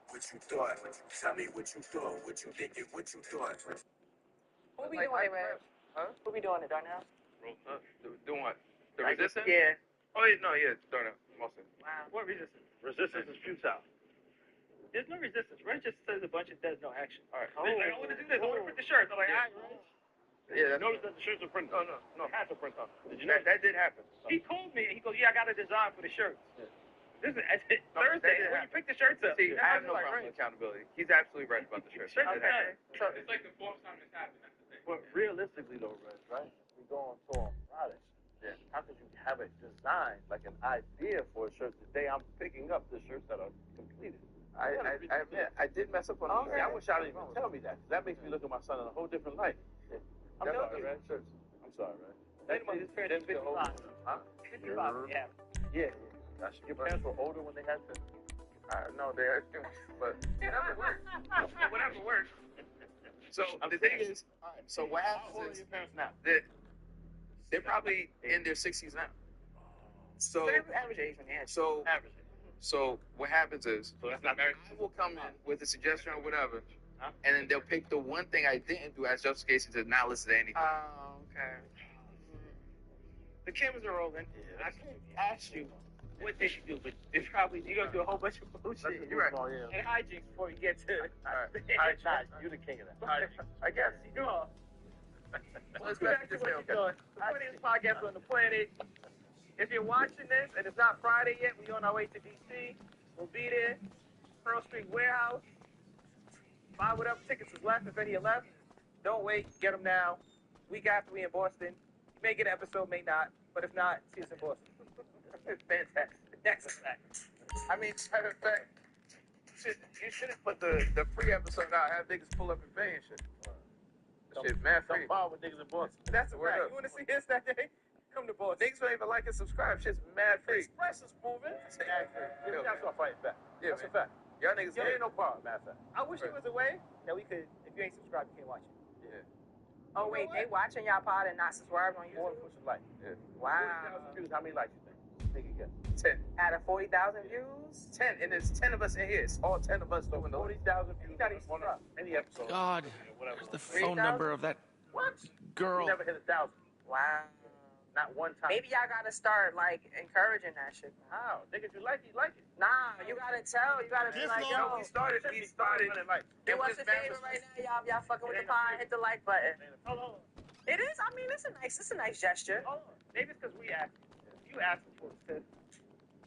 What you thought? Tell me what you thought. What you thinking? What you thought? What we doing, man? Huh? What we doing at Darnell? Doing what? The resistance? Yeah. Oh, yeah, no, yeah, Darnell, mostly. Wow. What resistance? Resistance is futile. There's no resistance. Red just says a bunch of there's no action. All right. I want to do this. I want to print the shirts. I'm like, all right, Reg. Yeah, Notice that the shirts are printed. Oh, no. Hats are printed on. Did you know? That did happen. He told me, he goes, yeah, I got a design for the shirts. Yeah. This is Thursday. When you pick the shirts up. See, I have no problem with accountability. He's absolutely right about the shirts. Okay. So it's like the fourth time this happened. That's the thing. But realistically, though, Reg, right? We go on tour on Friday. Yeah. How could you have a design, like an idea for a shirt today? I'm picking up the shirts that are completed. I admit, I did mess up on the I wish y'all didn't even tell me that. That makes me look at my son in a whole different light. Yeah. I'm sorry, Reg. I'm sorry, Reg. Anybody just turned 55. Huh? 55, yeah. Yeah. I should give parents were older when they had to. No, they are, but whatever works. Whatever works. So the thing is, so what happens How old are is your parents now? they're probably in their 60s now. So Average age on the edge. so Average. so what happens is So that's not married. I will come in with a suggestion or whatever, and then they'll pick the one thing I didn't do as justification to not listen to anything. Oh, okay. The cameras are rolling. I can't ask you what they should do, but it's probably you're gonna do a whole bunch of bullshit. You're right. And hijinks before you get to. You're the king of that. I guess. You are. Let's Back to what you're doing. The funniest podcast on the planet. If you're watching this and it's not Friday yet, we're on our way to DC. We'll be there. Pearl Street Warehouse. Buy what up. Tickets is left if any are left. Don't wait. Get them now. Week after we in Boston. May get an episode, may not. But if not, see us in Boston. Fantastic. That's a fact. I mean, matter of fact, you should have put the free episode out. Have niggas pull up and pay and shit. Shit, mad free. Come bar with niggas in Boston. That's a Word fact. up. You want to see us that day? Come to Boston. Niggas don't even like and subscribe. Shit's mad free. Express is moving. Yo. That's what I'm fighting back. Yeah, That's a man. fact. Y'all niggas There ain't no problem, matter of fact. I wish it was a way that we could, if you ain't subscribed, you can't watch it. Oh, wait, they watching y'all pod and not subscribed on More YouTube? than push a like. Yeah. Wow. 40,000 views, how many likes you think? Nigga, get 10. Out of 40,000 views? 10. And there's 10 of us in here. It's all 10 of us doing the 40,000 views on any episode. God, Whatever. where's the phone number of that What? girl? You never hit 1,000. Wow. Not one time. Maybe y'all gotta start, like, encouraging that shit. How? Nigga, if you like it, you like it. Nah, you gotta tell. You gotta be like, yo. We started. Do us a favor right now, y'all fucking with the pod, hit the like button. Hold on. It is, I mean, it's a nice gesture. Hold on. Maybe it's because we asked. You asked for it.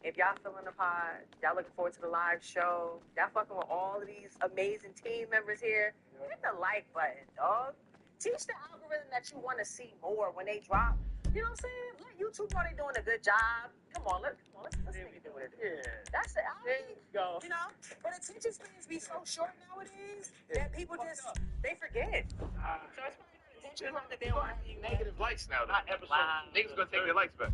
If y'all feeling the pod, y'all looking forward to the live show, y'all fucking with all of these amazing team members here, hit the like button, dog. Teach the algorithm that you want to see more when they drop. You know what I'm saying? Let YouTube know they doing a good job. Come on, let's make it do it. Yeah. That's it. There you go. You know, but attention spans be so short nowadays that people just, they forget. So it's probably not attention span that they don't have you. Negative likes now. Not episode. Wow. Niggas gonna take their likes back.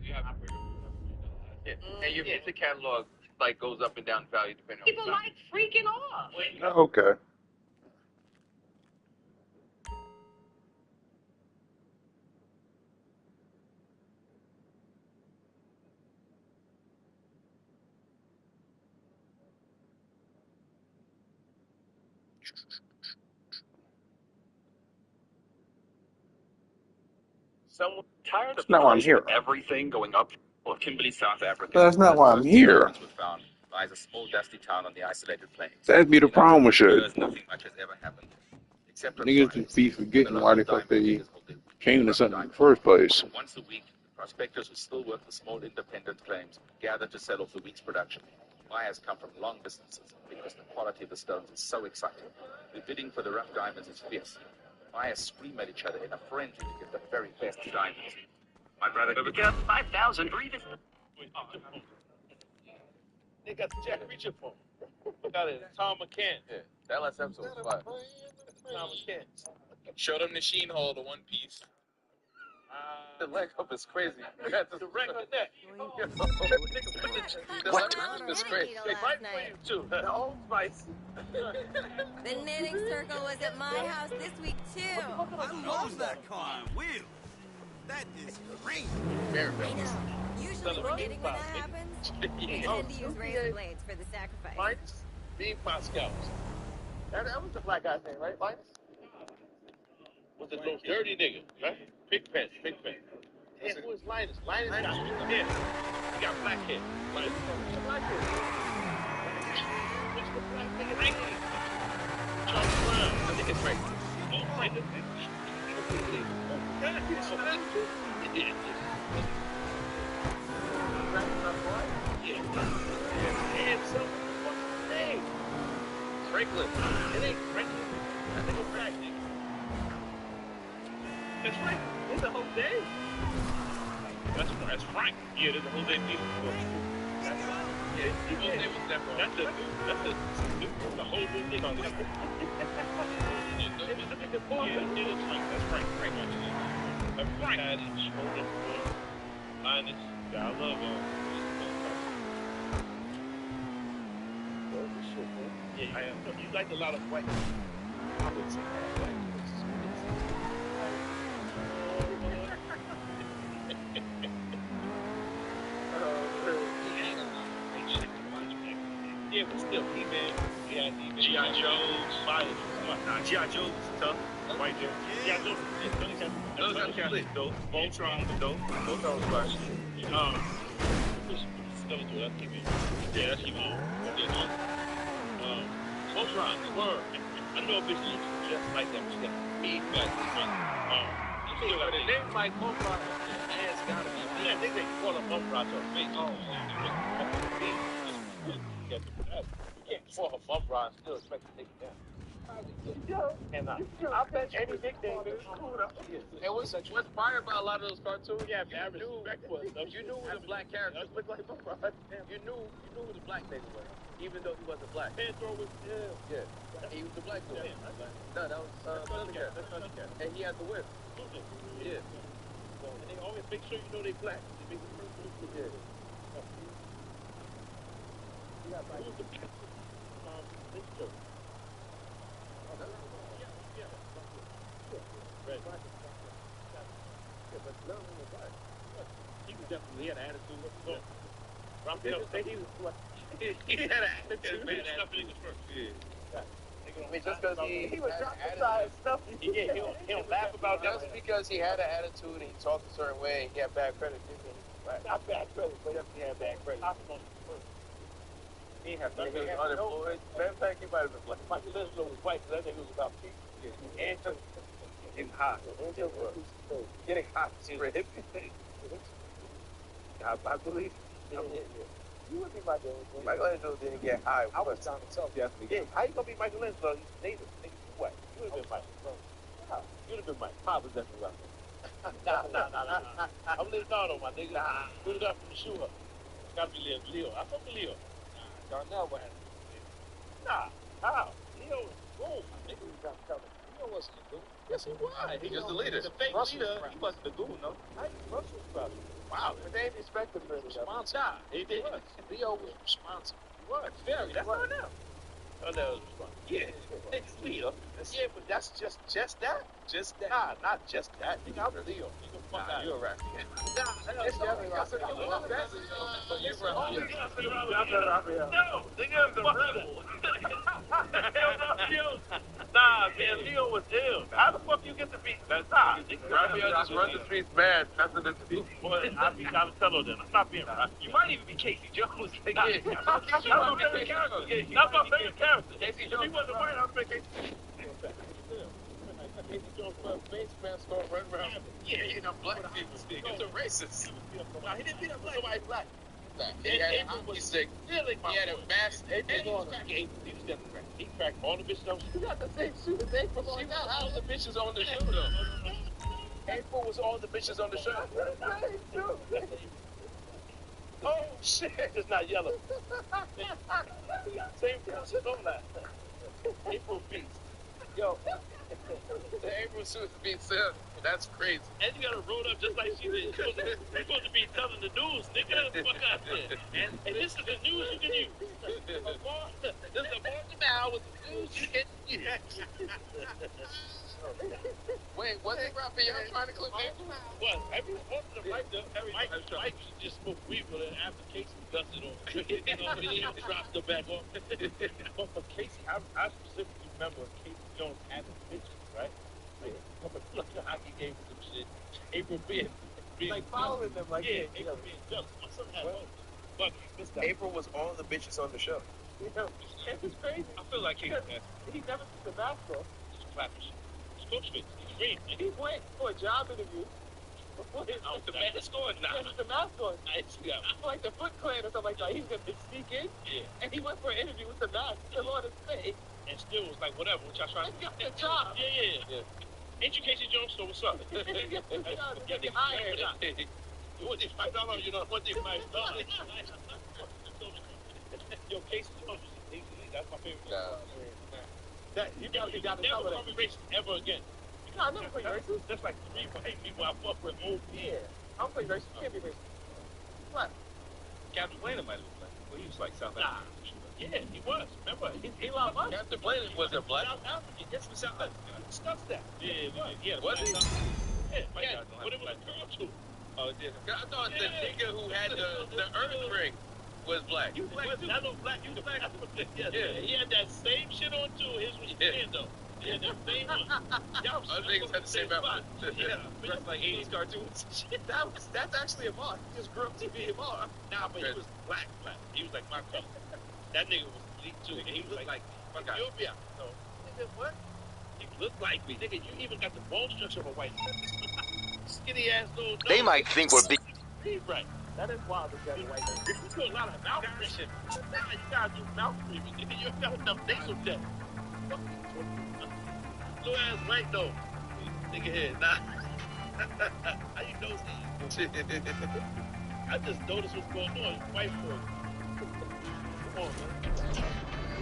Yeah. And your music catalog like goes up and down in value depending on People like freaking off. Okay. Someone tired of That's not why I'm here. Everything going up. Well, Kimberley, South Africa. That's not why I'm here. Was found lies a small dusty town on the isolated plains. That'd be the problem with shit. Nothing much has ever happened. Except on Niggas Friday, just be forgetting why the fuck they diamond came to something in the first place. Once a week, prospectors who still work for small independent claims gather to sell off the week's production. Buyers come from long distances because the quality of the stones is so exciting. The bidding for the rough diamonds is fierce. Buyers scream at each other in a frenzy to get the very best diamonds. My brother, we got 5,000 for even. They got the Jack Reacher phone. Got it. Tom McCann. Yeah, that last episode was fire. Tom McCann. Showed him the Sheen Hall, the one piece. The leg up is crazy. The ring on that. The leg up is crazy. They might play you too. The Old Spice. The knitting circle was at my house this week too. I love that kind. Will. That is crazy. Very I know. Usually we're knitting when that happens. We tend to use razor blades for the sacrifice. Linus? Being Pascals. That was the black guy's name, right? Linus? Was the little dirty nigga, right? Pigpen. Yeah, who is Linus? Linus got hair. He got black hair. Linus got black hair. What's the black nigga name? Charles Brown. I think it's right. Oh, right. Franklin. It ain't Franklin. I think it's black nigga. That's Frank. It's a whole day. That's Frank. Yeah, there's a whole day deal. Yeah, the whole day was that wrong. That's the whole new thing on this. Yeah, it is Frank. That's Frank. Frank. Linus. I love him. Yeah, I am. You like a lot of white. I would say that. Yeah, but still, He-Man, G.I. Joe's, Fighters. G.I. Joe's is tough. Right there. G.I. Joe's is tough. Those are Catholic, though. Voltron, though. Voltron was fire. Skeletor, that's He-Man. Yeah, that's He-Man. Voltron, word. I know a bitch looks just like that. She got big back. But the name like Voltron, ass gotta be. Yeah, I think they call him Voltron to her face. You can't call her Voltron and still expect to take it down. I bet any nickname is cool enough. And what's fire about a lot of those cartoons? Yeah, you knew the black characters looked like Voltron. You knew who the black nigga was, even though he wasn't black. Pedro was Yeah, he was the black dude. No, that was Thundercat. And he had the whip. Yeah. And they always make sure you know they black. They make the first move. Yeah. Who's the best? This joke. Right. But none of them were black. He was definitely, he had an attitude. Raphael said he was black. He had an attitude. He stuff in his first. Yeah. I mean, just because he was trying stuff. Yeah, he'll laugh about that. Just because he had an attitude and he talked a certain way and he had bad credit, didn't mean he was black. Not bad credit, but definitely had bad credit. He had unemployed. Matter of fact, he might have been black. Michael Leslie was white, because I think it was about peace. And getting hot. Getting hot spread. I believe. You would be Michael. Michelangelo didn't get high. I was trying to tell you. Yeah, how you gonna be Michelangelo? He's native. Nigga, you white. You would have been Mike. You would have been Mike. Pop was definitely right. Nah. I'm Leonardo, my nigga. Put it up from the shoe up. It's gotta be Leo. I fuck with Leo. Darnell what happened? Nah, how? Leo was cool, my nigga. Leo wasn't a goon. Yes, he was. He was the leader. The fake leader. He wasn't the goon, no. Russell was probably. Wow. But they didn't expect him to be responsible. Nah, he did. Leo was responsible. He was. Very. That's what I know. Darnell was responsible. Yeah. It's Leo. Yeah, but that's just that. Just that. Nah, not just that. Nigga, I'm Leo. You can fuck out. You're right. Nah, it's definitely right. No, nigga, the rebel. Nah, man, Leo was ill. How the fuck you get to be? Nah, Raphael just run the streets mad. That's the difference. Boy, I'll tell her then. I'm not being right. You might even be Casey Jones. That's my favorite character. That's my favorite character. If he wasn't white, I'd make Casey. Casey Jones face fans start running around. Yeah, you know, black people speak. It's a racist. Nah, he didn't beat up somebody black. He had a hockey stick. He had a mask. He was definitely crack. He cracked all the bitches on the shoe. You got the same shoe as April. She was all the bitches on the shoe, though. April was all the bitches on the shoe. Oh, shit. It's not yellow. Same person on that. April beast. Yo. The April suit being said. That's crazy. And you gotta roll up just like she did. You're supposed to be telling the news, nigga. Fuck out there. And this is the news you can use. This is a margin now with the news you can use. Wait, was it Raphael trying to clip April? What? Every one of them like Mike just smoked weed with it after Casey dusted on. And he dropped the back off. But for Casey, I specifically remember Casey Jones having pictures, right? Like a hockey game with some shit. April being Like following them, like April being jealous. My son had both. But April was all the bitches on the show. it was crazy. I feel like Casey has He never took the mask off. just clapping shit. It's coach face. He screamed. He went for a job interview. With the mask on now. With the mask on. Yeah. Like the Foot Clan or something like that. He's gonna sneak in. Yeah. And he went for an interview with the mask still on his face. And still was like, whatever, what y'all trying to He got the job. Yeah. Ain't you Casey Jones, so what's up? Get hired. You want this $5? You know, what this $5? Yo, Casey Jones, that's my favorite. That you gotta be down to Never cover call that. me racist ever again. No, I never play racist. That's like 3 white people I fuck with. Yeah. I don't play racist. You can't be racist. What? Captain Blanton might have been well, he was like South Nah. African. Yeah, he was. Remember? Elon Musk. Captain Blanton wasn't black. South African. Yes, from South Africa. We discussed that. Yeah. Was he? Yeah, but it was a girl too. Oh, it did. I thought the nigga who had the Earth ring was black. You black too. I know black. You black. Yeah. He had that same shit on too. His was tan though. He had that same one. Y'all Other niggas had the same outfit. Yeah. Dressed like 80s cartoons. That's actually a Mar. He just grew up to be a Mar. Nah, but he was black. He was like my color. That nigga was elite too. And he looked like Ethiopia. So, nigga, what? He looked like me. Nigga, you even got the bone structure of a white man. Skinny ass little. They might think we're big. Right. That is wild to get a white man. If you do a lot of mouth breathing, you gotta do mouth breathing. Nigga, you ain't got enough nasal depth. Little ass white though. Nigga head, nah. How you know that? I just noticed what's going on. White boy. Come on, man.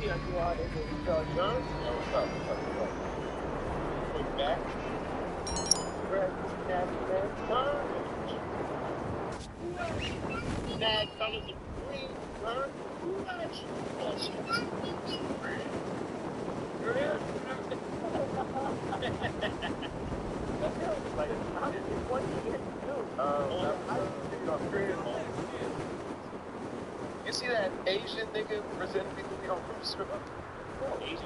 You know, you are there. John? What's up? Wait, back. Nag colors of green, burn. You see that Asian nigga presenting me to be on Cruise?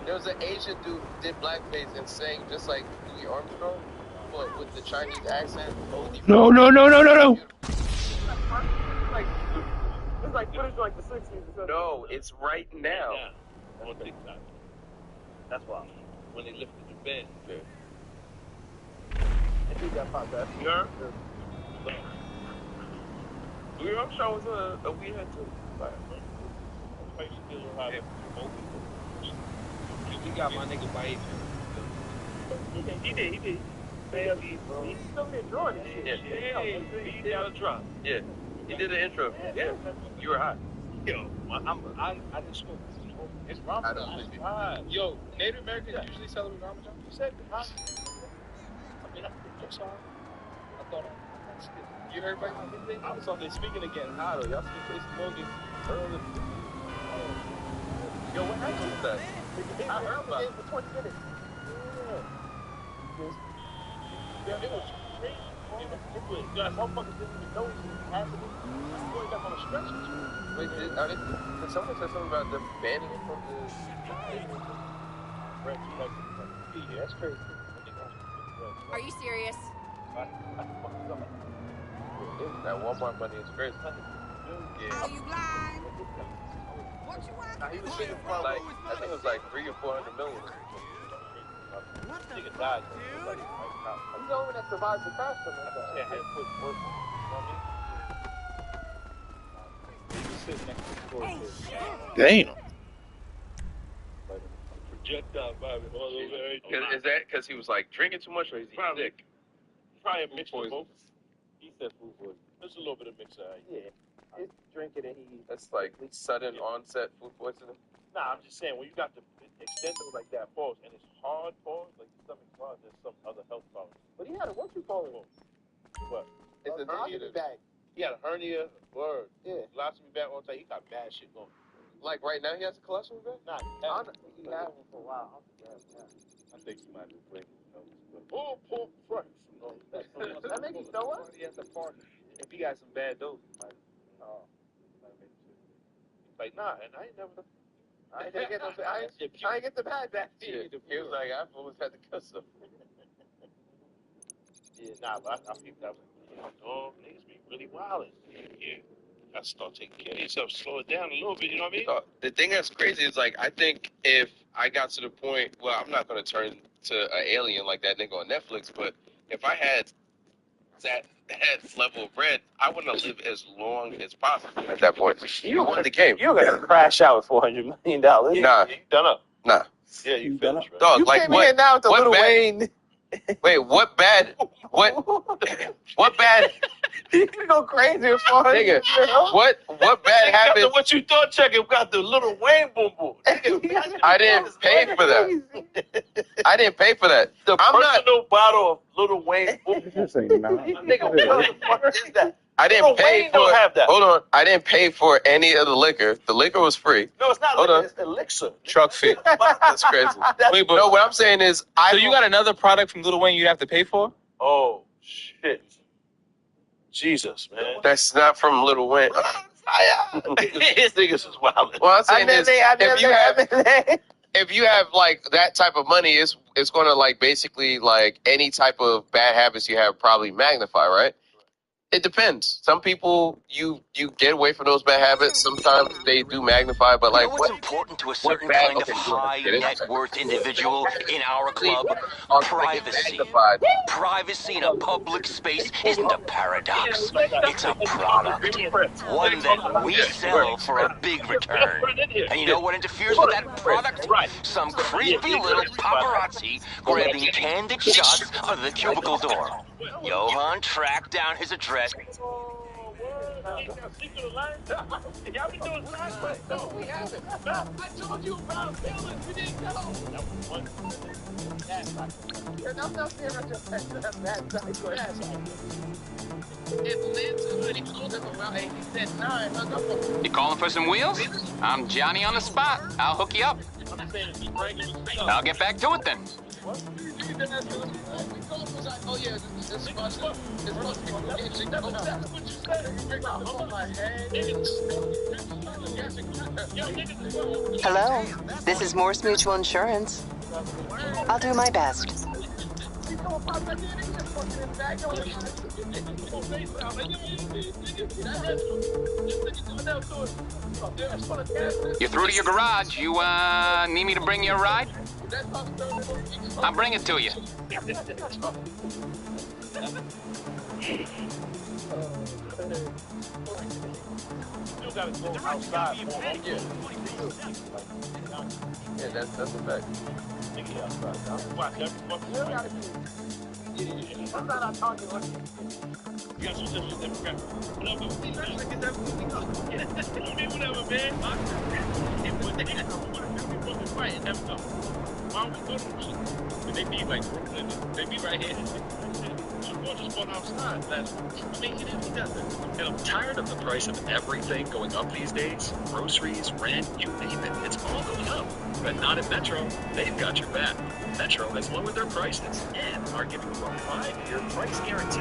There was an Asian dude who did blackface and sang just like Louis Armstrong, but with the Chinese accent. No. It's like footage like the 60s. No, it's right now. On TikTok. That's why. When they lifted the bed. I think that popped up. You heard? Louis Armstrong was a weird too. He got my nigga by He did. He's still there drawing this shit. He got a drop. Yeah, he did the intro. Yeah, you were hot. Yo, I didn't smoke. It's Ramadan. I don't think it. Yo, Native Americans usually celebrate Ramadan? You said I mean, I'm sorry. I thought You heard about it? I was on there speaking again. How y'all see Tracy Morgan early? Yo, what happened with that? I heard about it for 20 minutes. Yeah, it was crazy. Motherfuckers didn't even know it was happening. I feel like I'm on a stretcher. Wait, did someone say something about them banning it from the... Yeah, that's crazy. Are you serious? That Walmart money is crazy. Are you blind? What you want? He was singing for like, I think it was like 300 or 400 million. Nigga died. He's the only one that survived the crash. Yeah, had to put work. You know what I mean? He was sitting next to the door. Damn. Projectile vibing all over everything. Is that because he was like drinking too much, or is he sick? Probably a mix of both. He said food poisoning. There's a little bit of mix of that. Yeah. It's drinking and he... That's like sudden onset food poisoning. Nah, I'm just saying, when you got the extended like that pause, and it's hard pause, like the stomach's hard, there's some other health problems. But he had a what you call it? What? It's a hernia bag. He had a hernia, word. Yeah. Colostomy bag all the time. He got bad shit going. Like right now he has a colostomy bag? Nah, He had one for a while. I think he might be breaking. Pull first. That make you throw up? He has to party. If he got some bad dope, like, oh, like, nah, and I ain't never. I ain't get no. I ain't get the bad back. He was like, I've always had to cuss him. Yeah, nah, but I think that was, niggas be really wildin'. Yeah. Gotta start taking care of yourself, slow it down a little bit, you know what I mean? The thing that's crazy is, like, I think if I got to the point, well, I'm not going to turn to an alien like that nigga on Netflix, but if I had that level of bread, I want to live as long as possible at that point. You won the game. You're gonna crash out with $400 million. Nah. You done up. Nah. Yeah, you finished, right? Dog, You like, came here now with the Lil Wayne. Wait, what bad? What bad? You go crazy with $400 million. What bad happened? After what you thought, check it. Got the Lil Wayne boom boom. I didn't pay for that. I didn't pay for that. The personal bottle of Lil Wayne boom boom. Nigga, what the fuck is that? I didn't pay for. Don't have that. Hold on, I didn't pay for any of the liquor. The liquor was free. No, it's not liquor. It's elixir. Truck fee. That's crazy. Wait, but no, what I'm saying is, so you got another product from Lil Wayne you'd have to pay for? Oh shit. Jesus, man. That's not from Lil Wayne. His niggas is wild. Well, I'm saying is, if you have like that type of money, it's going to like basically like any type of bad habits you have probably magnify, right? It depends. Some people you get away from those bad habits. Sometimes they do magnify, but like what's important to a certain kind of high net worth individual in our club? Privacy. Privacy in a public space isn't a paradox. It's a product. One that we sell for a big return. And you know what interferes with that product? Some creepy little paparazzi grabbing candid shots of the cubicle door. Johan tracked down his address. Y'all been doing side no, we haven't. I told you about feelings. You didn't know. That was one. You calling for some wheels? I'm Johnny on the spot. I'll hook you up. I'll get back to it then. Hello, this is Morse Mutual Insurance. I'll do my best. You're through to your garage. You, need me to bring you a ride? I'll bring it to you. You gotta go outside. yeah, that's a fact. Nigga outside. Watch every I'm not talking like you got some shit Democrat. Whatever. Whatever, man. Right, and never come. Why don't we go to them shit? They be like Brooklyn. They be right here. We're just going outside. I mean, he does that. And I'm tired of the price of everything going up these days. Groceries, rent, you name it. It's all going up. But not at Metro. They've got your back. Metro has lowered their prices and are giving you a 5-year price guarantee.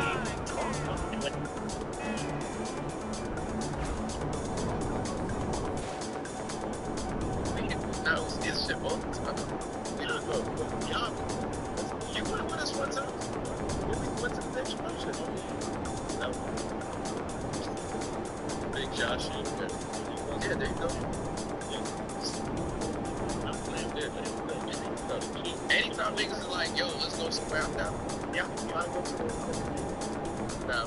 No, it's simple. You went with us one time? We went to the next person. No. Big Josh. Yeah, there you go. Anytime niggas are like, yo, let's go somewhere out now. Yeah, you wanna go to No.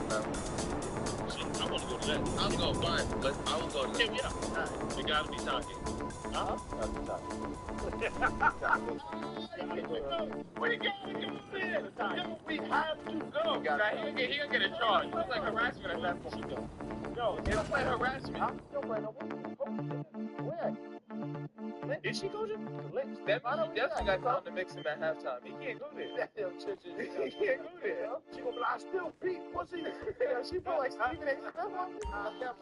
I wanna go to that. I'm going fine, but I will go to that. Yeah. We gotta be talking. Where you going? We have to go. Now, he gonna get a charge. It's like harassment at that point. No, it's like harassment. I'm still playing. Where? Did she go to the Links? Definitely got time to mix him at halftime. He can't go there. He can't go there. She gonna be like, I still beat pussy. She feel like Stephen A.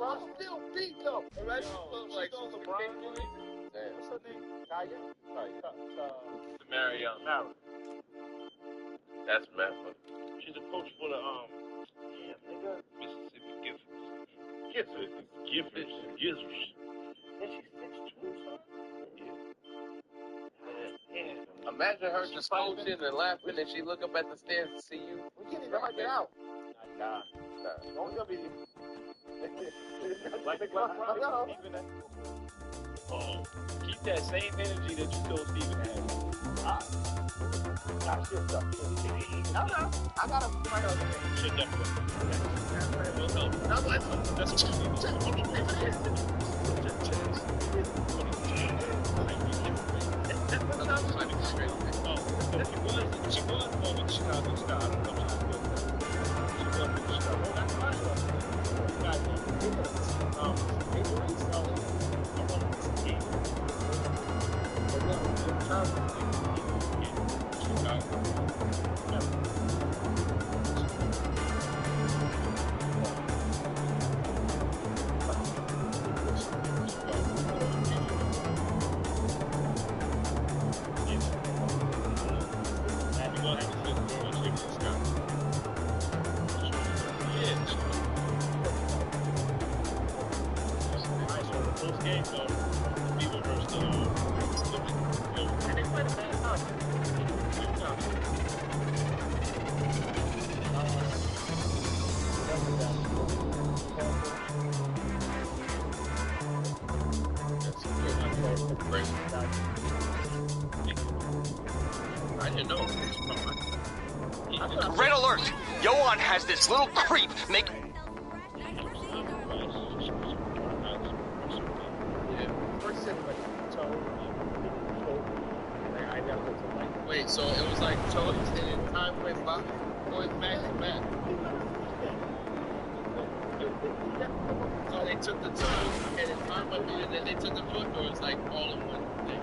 I'm still beat though. Imagine like LeBron. What's her name? Marion. That's mad funny. She's a coach for the Mississippi Giffords. Giffords. And she's 6'2", son. Yeah. Imagine her just coaching and laughing, and she look up at the stairs to see you. We can't even hug it out. Nah. Don't tell me. Like Oh, keep that same energy that you told Steven had. Shit stuff. No. I got to find out. Shit that way. We'll help. That's what you need to do. She was born with Chicago style. I don't know if she was with Chicago. That's fine. Red alert! Johan has this little creep make... Wait, so it was like toes and time went by, going back and back. So they took the toes and then time went by, and then they took the foot, or it's like all in one thing.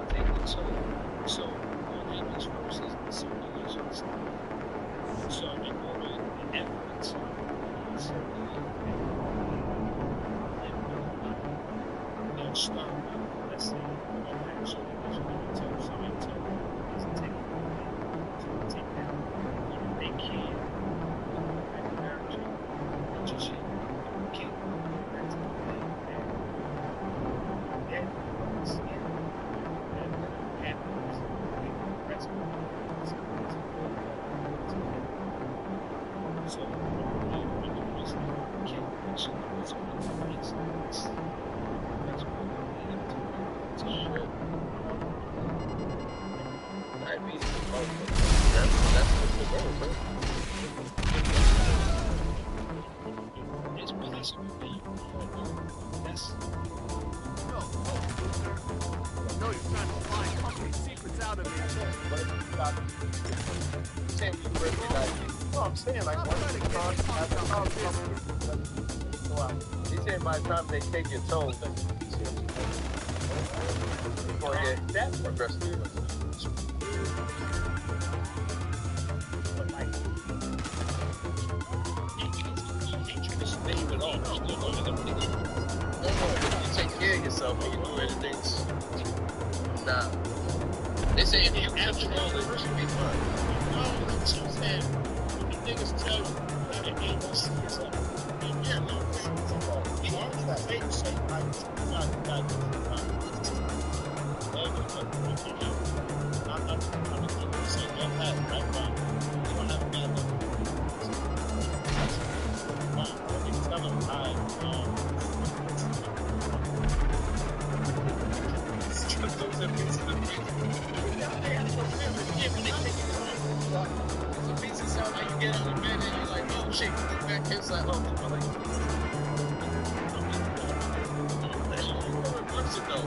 Take the toe. So what happens first is the circulation's so we go in the efforts. Don't stop. Let's say so take that. They can. Just kick. That's so it's possible that you that's No, you're trying to find company secrets out of me. But if you stop, you can't be recognized. No, I'm saying like one of the cars has a house coming. He's saying by the time they take your toes, you're going to get that progressive. You take care of yourself and you do anything. Nah. They say if you after all this, you should be fine. no, that's what I'm saying. When the niggas tell you that it ain't gonna see yourself, yeah, no, you always got to say, like, you got to I'm just going to say your hat, right? You don't have a bad look. Wow, you tell them, those are pieces of music. The pieces sound like you get out of bed and you're like, oh shit, you look back and it's like, oh,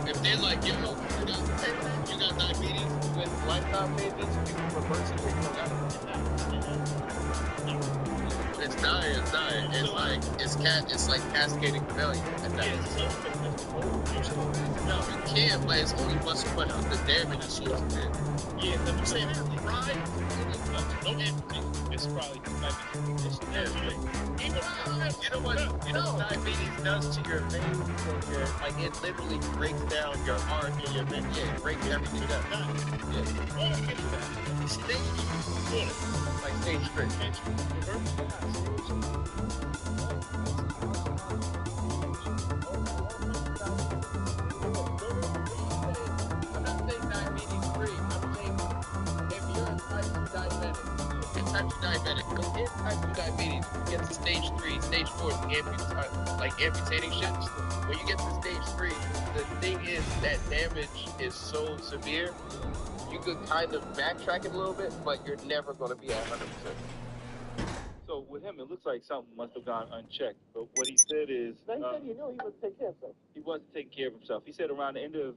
if they're like, yo, you got diabetes with lifetime pages, you can reverse it. It's dying. It's like cascading failure at that. No, you can, but it's only but so much of the damage is so severe. Yeah, I'm saying pride. No empathy. It's probably it's You know what? You know what diabetes does to your veins? So like it literally breaks down your heart and your veins. Yeah, it breaks everything down. Like stage straight. I'm not saying diabetes free. I'm saying if you're a type 2 diabetic, go get type 2 diabetes. You get to stage 3, stage 4 is like amputating shit. When you get to stage 3, the thing is that damage is so severe, you could kind of backtrack it a little bit, but you're never going to be at 100%. So with him, it looks like something must have gone unchecked. But what he said is, he said he knew he wasn't taking care of himself. He wasn't taking care of himself. He said around the end of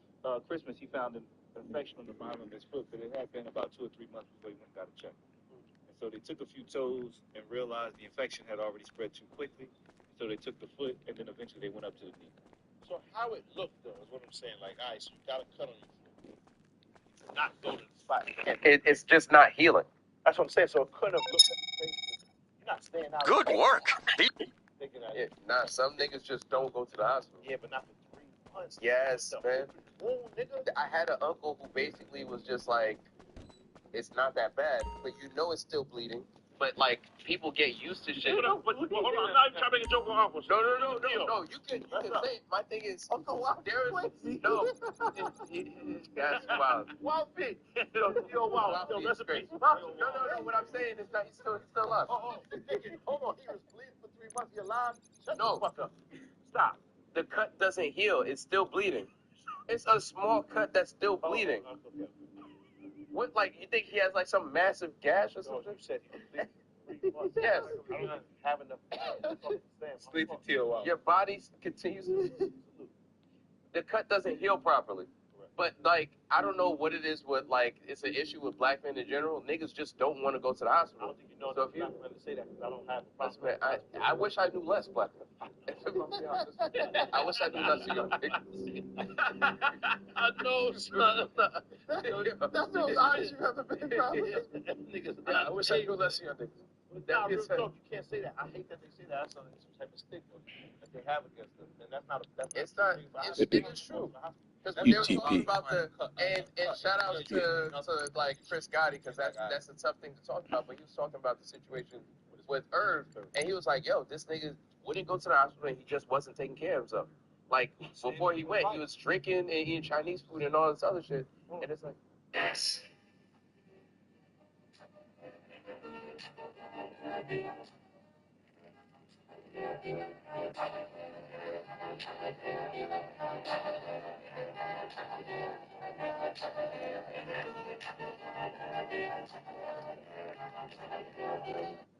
Christmas, he found an infection on the bottom of his foot, but it had been about 2 or 3 months before he went and got it checked. And so they took a few toes and realized the infection had already spread too quickly. So they took the foot, and then eventually they went up to the knee. So how it looked, though, is what I'm saying. Like, all right, so you got a cut on your foot. To not go to the spot. It's just not healing. That's what I'm saying. So it couldn't have looked at the face. You're not staying out. Good work. Yeah, nah, some niggas just don't go to the hospital. Yeah, but not for 3 months. Yes, man. Wound, nigga. I had an uncle who basically was just like, it's not that bad, but you know it's still bleeding. But like people get used to shit. But hold on, I'm not even trying to make a joke on Uncle. No. You can say it. My thing is, there is no. That's wild. Wild Pig. Yo, wow. Yo, recipe. No. What I'm saying is that he's still alive. Hold on. He was bleeding for 3 months. He alive? Shut No. the fuck up. Stop. The cut doesn't heal. It's still bleeding. It's a small cut that's still bleeding. What, like, you think he has, like, some massive gash or something? You said he was bleeding. Yes. I'm not having enough. Sleepy T.O. Your body continues. The cut doesn't heal properly. But, like, I don't know what it is with, like, it's an issue with black men in general. Niggas just don't want to go to the hospital. I don't think you know so enough black men to say that because I don't have the problem. Listen, I wish I knew less black men. I wish I knew less of your niggas. I know, son. That's no honest you have a big problem. I wish I knew less of your niggas. Nah, real talk, you can't say that. I hate that they say that. That's some type of stigma that they have against them. And that's not it's true. Because when they were talking about and shout out to like Chris Gotti, because that's a tough thing to talk about, but he was talking about the situation with Irv, and he was like, yo, this nigga wouldn't go to the hospital and he just wasn't taking care of himself. Like, before he went, he was drinking and eating Chinese food and all this other shit, and it's like, yes.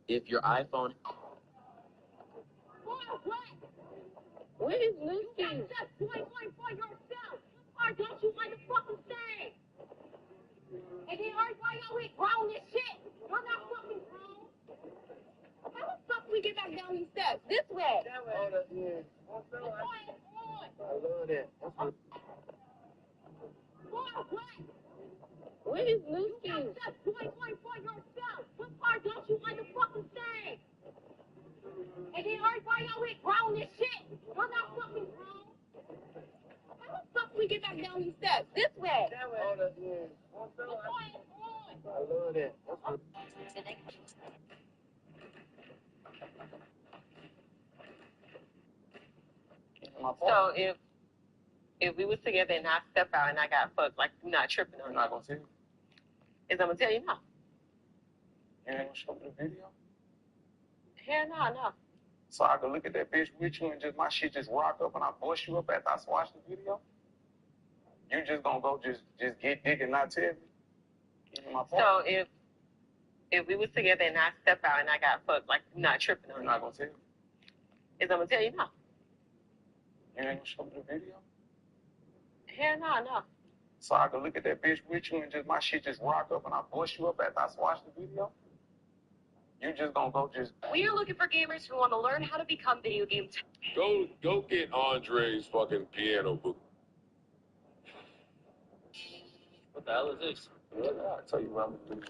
If your iPhone. What is Lucy? Just point for yourself. Or don't you want to fucking say? And then everybody out here grown as shit. You're not fucking grown. How the fuck we get back down these steps? This way. That way. Oh, that's weird. I love that. What is Lucy? Just point for yourself. What part don't you want to fucking say? And then everybody out here grown as shit. You're not fucking grown. How the fuck we get back down these steps? This way. That way. Oh, that's weird. I love that. So if we was together and I step out and I got fucked, like you're not tripping on I'm me. not gonna tell you. Is I'm gonna tell you no. You ain't gonna show me the video? Hell no. So I can look at that bitch with you and just my shit just rock up and I bust you up after I watch the video? You just gonna go just get dick and not tell me? So if we was together and I step out and I got fucked, like you're not tripping on I'm me. not gonna tell you. Is I'm gonna tell you no. You ain't gonna show me the video? Hell no. So I can look at that bitch with you and just my shit just rock up and I bust you up after I watch the video? You just gonna go just. We are looking for gamers who want to learn how to become video game. Go get Andre's fucking piano book. What the hell is this? Yeah, I tell you what I'm gonna do.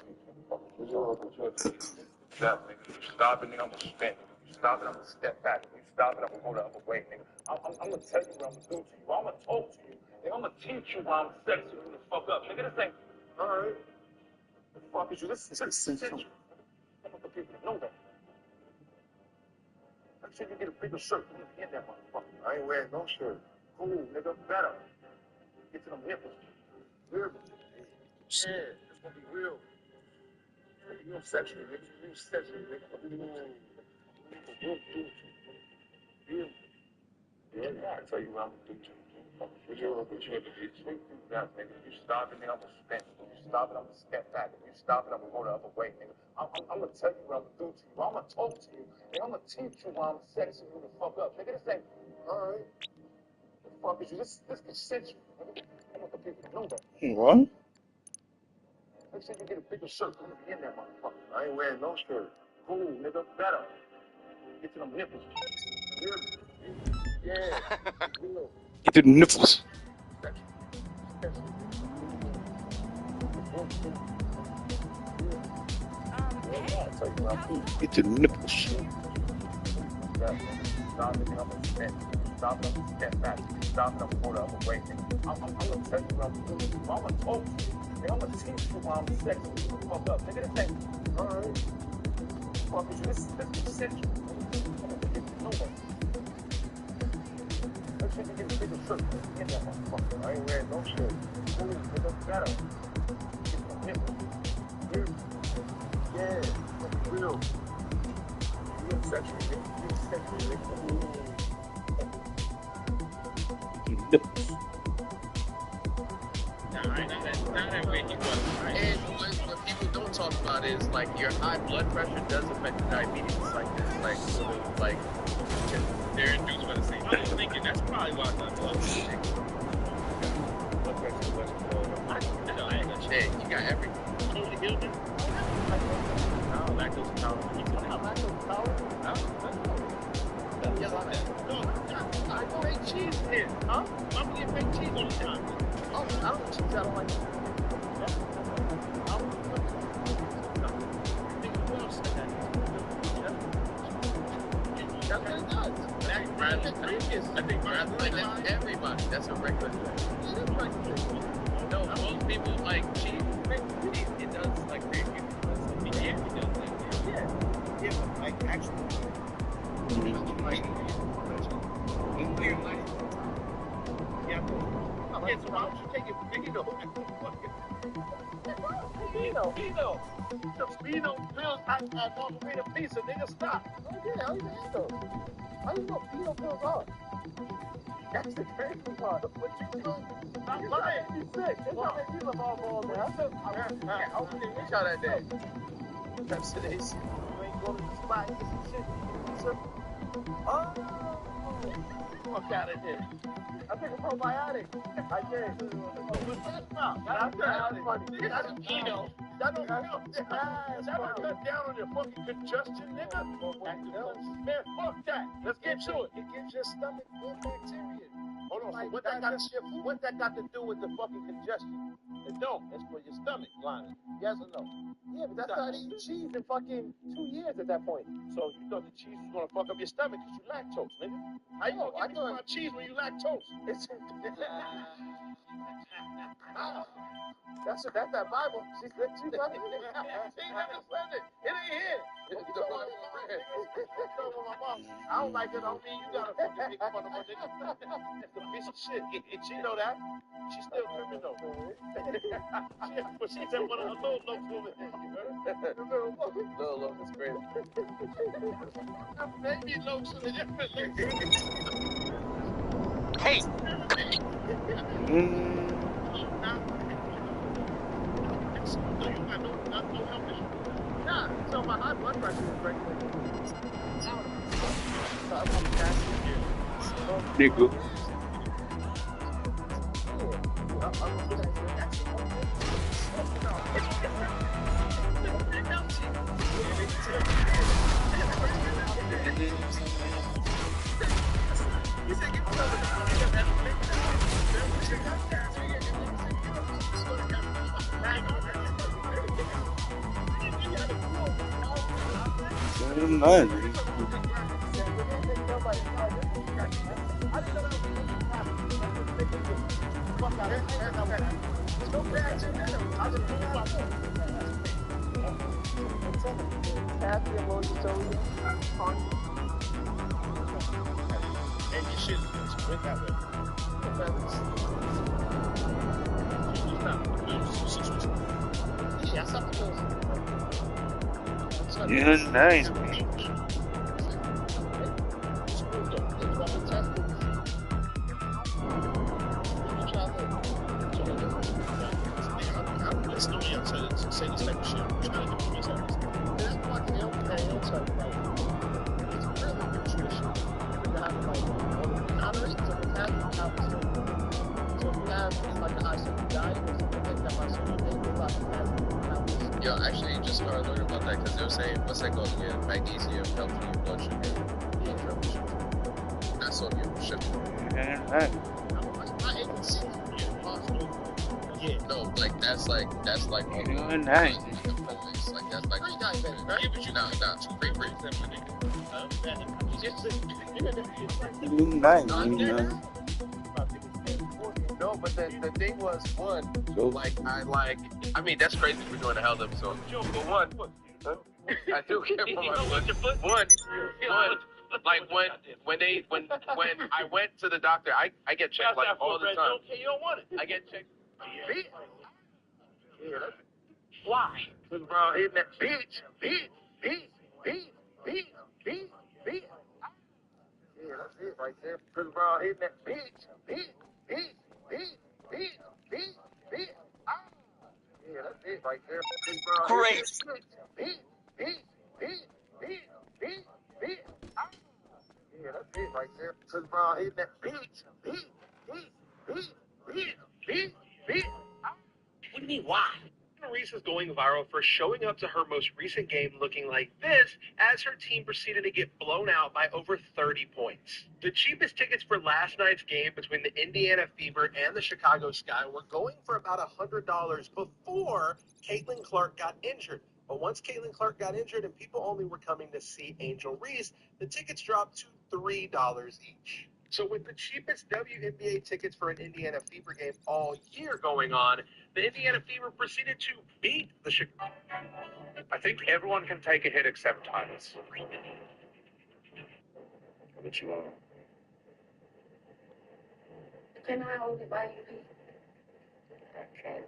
That nigga, you stop it, nigga, I'm gonna spin. You stop it, I'm gonna step back. You stop it, I'm gonna go the other way, nigga. I'm gonna tell you what I'm gonna do to you. I'm gonna talk to you. Nigga, I'm gonna teach you why I'm sexy you the fuck up. Nigga, this ain't. Alright. The fuck is you? This is essential. I want the people to know that. Make sure you get a bigger shirt when you in that motherfucker. I ain't wearing no shirt. Cool, nigga, better. Get to them nipples. Real. Yeah, it's gonna be real. Real sexual, nigga. Real sexual, nigga. Real dude. Real. Yeah, I tell you what I'm gonna do to you. You stop it, nigga, I'm gonna spin. You stop it, I'm gonna step back. You stop it, I'm gonna go the other way, nigga. I'm gonna tell you what I'm gonna do to you. I'm gonna talk to you. Nigga, I'm gonna teach you why I'm sexy you the fuck up. Nigga, this ain't. Alright. The fuck is you? This is sensual. I want the people to know that. What? Make sure you get a bigger shirt when you in that motherfucker. I ain't wearing no shirt. Cool, nigga, better. Get to them nipples. Yeah. Get to the nipples. Get to the nipples. Stop it, I'm gonna spin. Stop it, I'm gonna step back. Stop it, I'm gonna go the other way. I'm gonna tell you what I'm gonna do. I'm gonna talk to you. I'm gonna teach you why I'm sexy. Fuck up. Nigga, this ain't. Alright. Fuck is you? This is sensual. I'm gonna get to know that. Make sure you get a bigger shirt. Get that motherfucker. I ain't wearing no shirt. Cool, nigga, better. Get my nipples. Yeah, real. Real sexual, nigga. Real sexual, nigga. Nipples. And what people don't talk about is like your high blood pressure does affect the diabetes. Like this, like They're induced by the same. I was thinking that's probably why I'm not Hey, you got everything. totally healed it. No, lactose intolerant. Lactose intolerant? No, I don't eat cheese here. Huh? I'm getting baked cheese all the time. Oh, I don't eat cheese. I don't like it. That's what it does. I think rather like everybody. That's a regular thing. No, most people like cheese. It does like great people. Yeah, it does like that. Yeah, but like actually, like, Clear light. Yeah. Yeah, so why don't you take it Vino? Vino. The Vino pills I margarita pizza, nigga, stop. oh yeah, I even eat those. I didn't know Vino pills are. That's the crazy part. What you do? Stop lying. You sick. It's not making you live all day. I was in the show that day. That's today's. You ain't go to the spot and get some shit. Pizza. Oh. Fuck out of here. I took a probiotic. I did. What's that about? That's funny. That's Vino. That don't help. That don't cut down on your fucking congestion, nigga. Man, fuck that. Let's get to it. It gives your stomach good bacteria. Hold on. So what that got to do with the fucking congestion? It don't. It's for your stomach lining. Yes or no? Yeah, but that's not eating cheese in fucking 2 years at that point. So you thought the cheese was gonna fuck up your stomach because you lactose, nigga? How you gonna give me my cheese when you lactose? That's that Bible. She's got it. She never said it. It ain't here. It's the Bible. I don't like it. I don't mean you gotta fucking make fun of my nigga. It's a piece of shit. She know that. She's still criminal. But she said one of her little loaves over here. Little loaf is great. Baby loaves are different. Hey! So you got no health issue? Nah, so my high blood pressure is regulated. Nigga. And your shit went that way. Yeah, something else. Yeah, nice. Say this type of shit. I'm trying to do this. That's why they don't pay on type of like, it's really good tradition. You have like counters to the path opposite. So if you have like a high sodium diet or something like that, high sodium they will not have. Yo, actually, just started learning about that because they were saying, what's that called again? Magnesium helps with your blood sugar. Not sodium, sugar. Yeah, no, like that's like nice. Like that's like No, but the thing was one. I mean that's crazy for doing a held up. So, but one, I do care for my foot. One, like when I went to the doctor, I get checked like all the time. You don't want it. I get checked. Why? Because Brown hitting that bitch. Yeah, that's it right there. Because Brown hitting that bitch. Yeah, that's it right there. Great. Yeah, that's it right there. Because Brown hitting that bitch. What do you mean, why? Reese is going viral for showing up to her most recent game looking like this as her team proceeded to get blown out by over 30 points. The cheapest tickets for last night's game between the Indiana Fever and the Chicago Sky were going for about $100 before Caitlin Clark got injured. But once Caitlin Clark got injured and people only were coming to see Angel Reese, the tickets dropped to $3 each. So with the cheapest WNBA tickets for an Indiana Fever game all year going on, the Indiana Fever proceeded to beat the Chicago. I think everyone can take a hit except Titus. But you are. Can I only buy you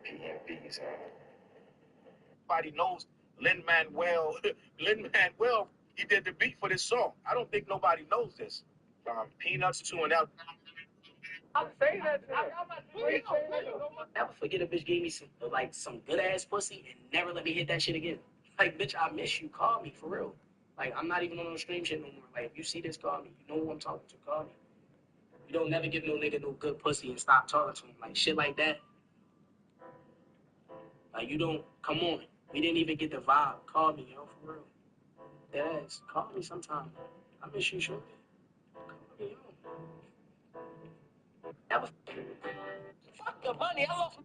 PMPs, Everybody knows Lin-Manuel. Lin-Manuel, he did the beat for this song. I don't think nobody knows this. Peanuts to an out. I'm saying that to him. Never forget a bitch gave me some good ass pussy and never let me hit that shit again. Like, bitch, I miss you. Call me for real. Like, I'm not even on no stream shit no more. Like, if you see this, call me. You know who I'm talking to. Call me. You don't never give no nigga no good pussy and stop talking to him. Like, shit like that. Like, you don't. Come on. We didn't even get the vibe. Call me, yo, for real. Dead ass. Call me sometime. I miss you, sure. Call me, yo. Never. Fuck the money. I love.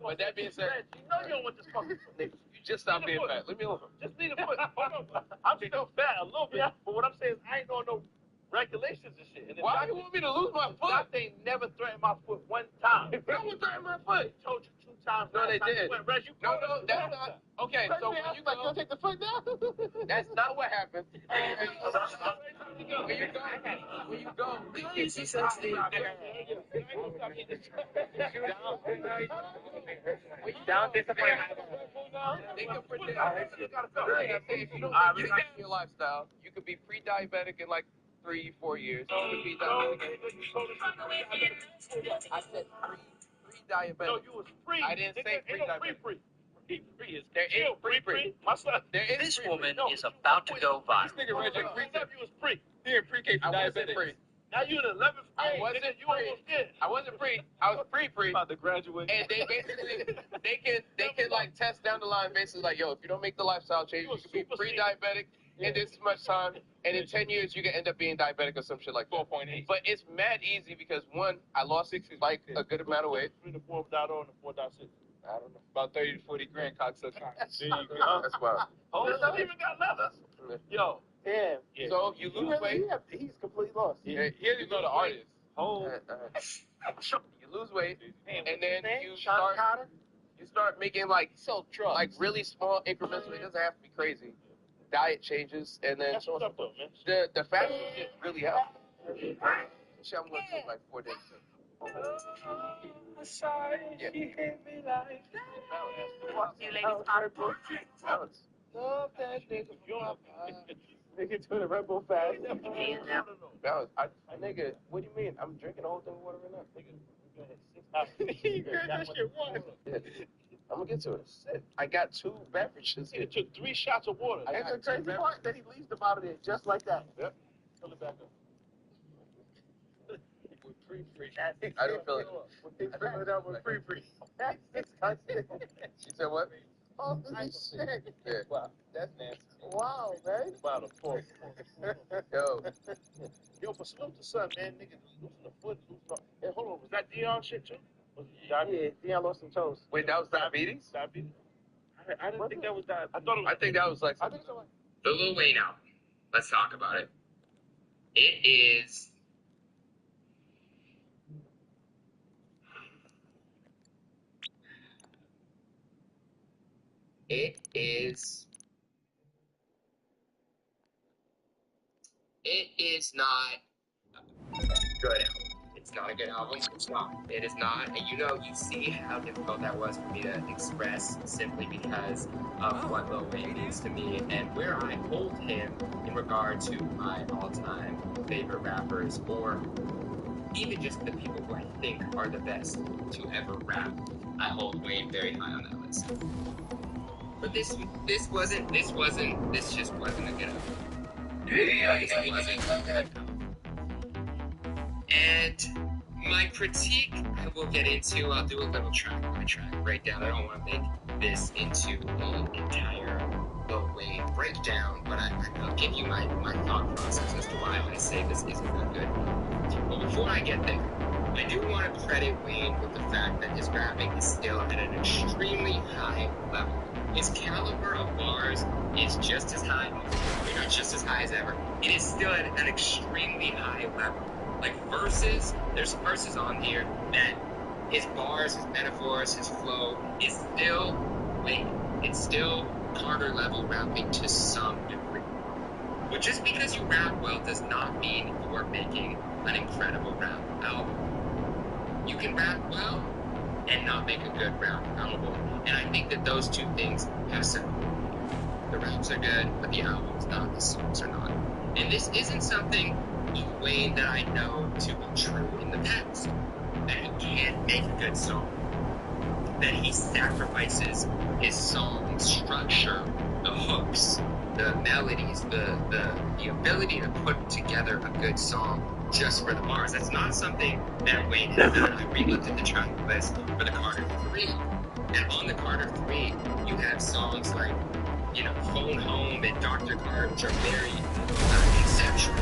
With that being said, You know you don't want this fucking nigga. you just stop being fat. Leave me alone. Just leave the foot. Hold on. I'm still fat a little bit, but what I'm saying is I ain't on no regulations and shit. And Why do you want me to lose my foot? Doctor ain't never threatened my foot one time. No one threatened my foot. I told you 2 times. No, they did. No, that's not. Okay, so when you like, you'll take the foot down. that's not what happened. When you go, Easy, sexy. Down discipline. they can predict. If you don't get your lifestyle, you could be pre-diabetic in like 3-4 years. You could be diabetic. I said pre-diabetic. No, you was free. I didn't say pre-diabetic. Free. There is pre. My son. This woman is about to go viral. This nigga Reggie, you was free. Here, pre-K for diabetic. Now you in 11th grade. I wasn't nigga, you free. almost did. I wasn't free. I was pre-free. About to graduate. And they basically, they can like test down the line, basically like, yo, if you don't make the lifestyle change, you can be pre-diabetic in this much time, and in 10 years you can end up being diabetic or some shit like that. 4.8. But it's mad easy because one, I lost like a good amount of weight. 3 to 4.0 and 4.6. I don't know. About 30 to 40 grand, cocksucker. There you go. That's wild. Oh, it's not even got leathers. Yo. Damn. Yeah. So if you lose weight, He's completely lost. here's you know the artist. Oh. You lose weight, and then you Sean start. Carter? You start making like really small increments. It doesn't have to be crazy. Diet changes, and then That's what's up, though, man. the fasting shit really helps. Shit, I'm going to take like 4 days. Yeah. You ladies pop. Balance. Love that nigga. Nigga doing a Red Bull fast. Balance. Nigga, what do you mean? I'm drinking the whole thing of water right now. You grabbed that shit once. Yeah. I'm gonna get to it. Shit. I got 2 beverages. It took 3 shots of water. And the crazy part that he leaves them out of there just like that. Yep. Fill it back up. With free. I don't feel it. Fill it up with free. That's disgusting. She said what? Oh, shit. Yeah. Wow, that's nasty. Wow, man. About a fork. Yo, but salute the son, man. Nigga, losing the foot. Hey, hold on. Was that Dion shit, too? Was it diabetes? Yeah, Dion lost some toes. Wait, that was diabetes? Diabetes? I didn't think that was diabetes. I thought it was. I think that was like. The Lil Wayne album. Let's talk about it. It is. It is not a good album. It's not a good album. It's not. It is not. And you see how difficult that was for me to express simply because of what Lil Wayne means to me and where I hold him in regard to my all-time favorite rappers or even just the people who I think are the best to ever rap. I hold Wayne very high on that list. But this just wasn't a good album. It wasn't a good album. And my critique, I will get into. I'll do a little track by track breakdown. I don't want to make this into an entire Lil Wayne breakdown, but I'll give you my thought process as to why I say this isn't that good. But before I get there, I do want to credit Wayne with the fact that his rapping is still at an extremely high level. His caliber of bars is just as high, not just as high as ever. It is still at an extremely high level. Like verses, there's verses on here that his bars, his metaphors, his flow is still Wayne. It's still Carter level rapping to some degree. But just because you rap well does not mean you are making an incredible rap album. You can rap well and not make a good rap album. And I think that those two things have separated. The raps are good, but the album's not, the songs are not. And this isn't something of Wayne that I know to be true in the past. That he can't make a good song. That he sacrifices his song structure, the hooks, the melodies, the ability to put together a good song just for the bars. That's not something that Wayne has done. I re-looked at the track list for the Carter 3. And on the Carter 3, you have songs like, Phone Home and Dr. Carter, which are very conceptual.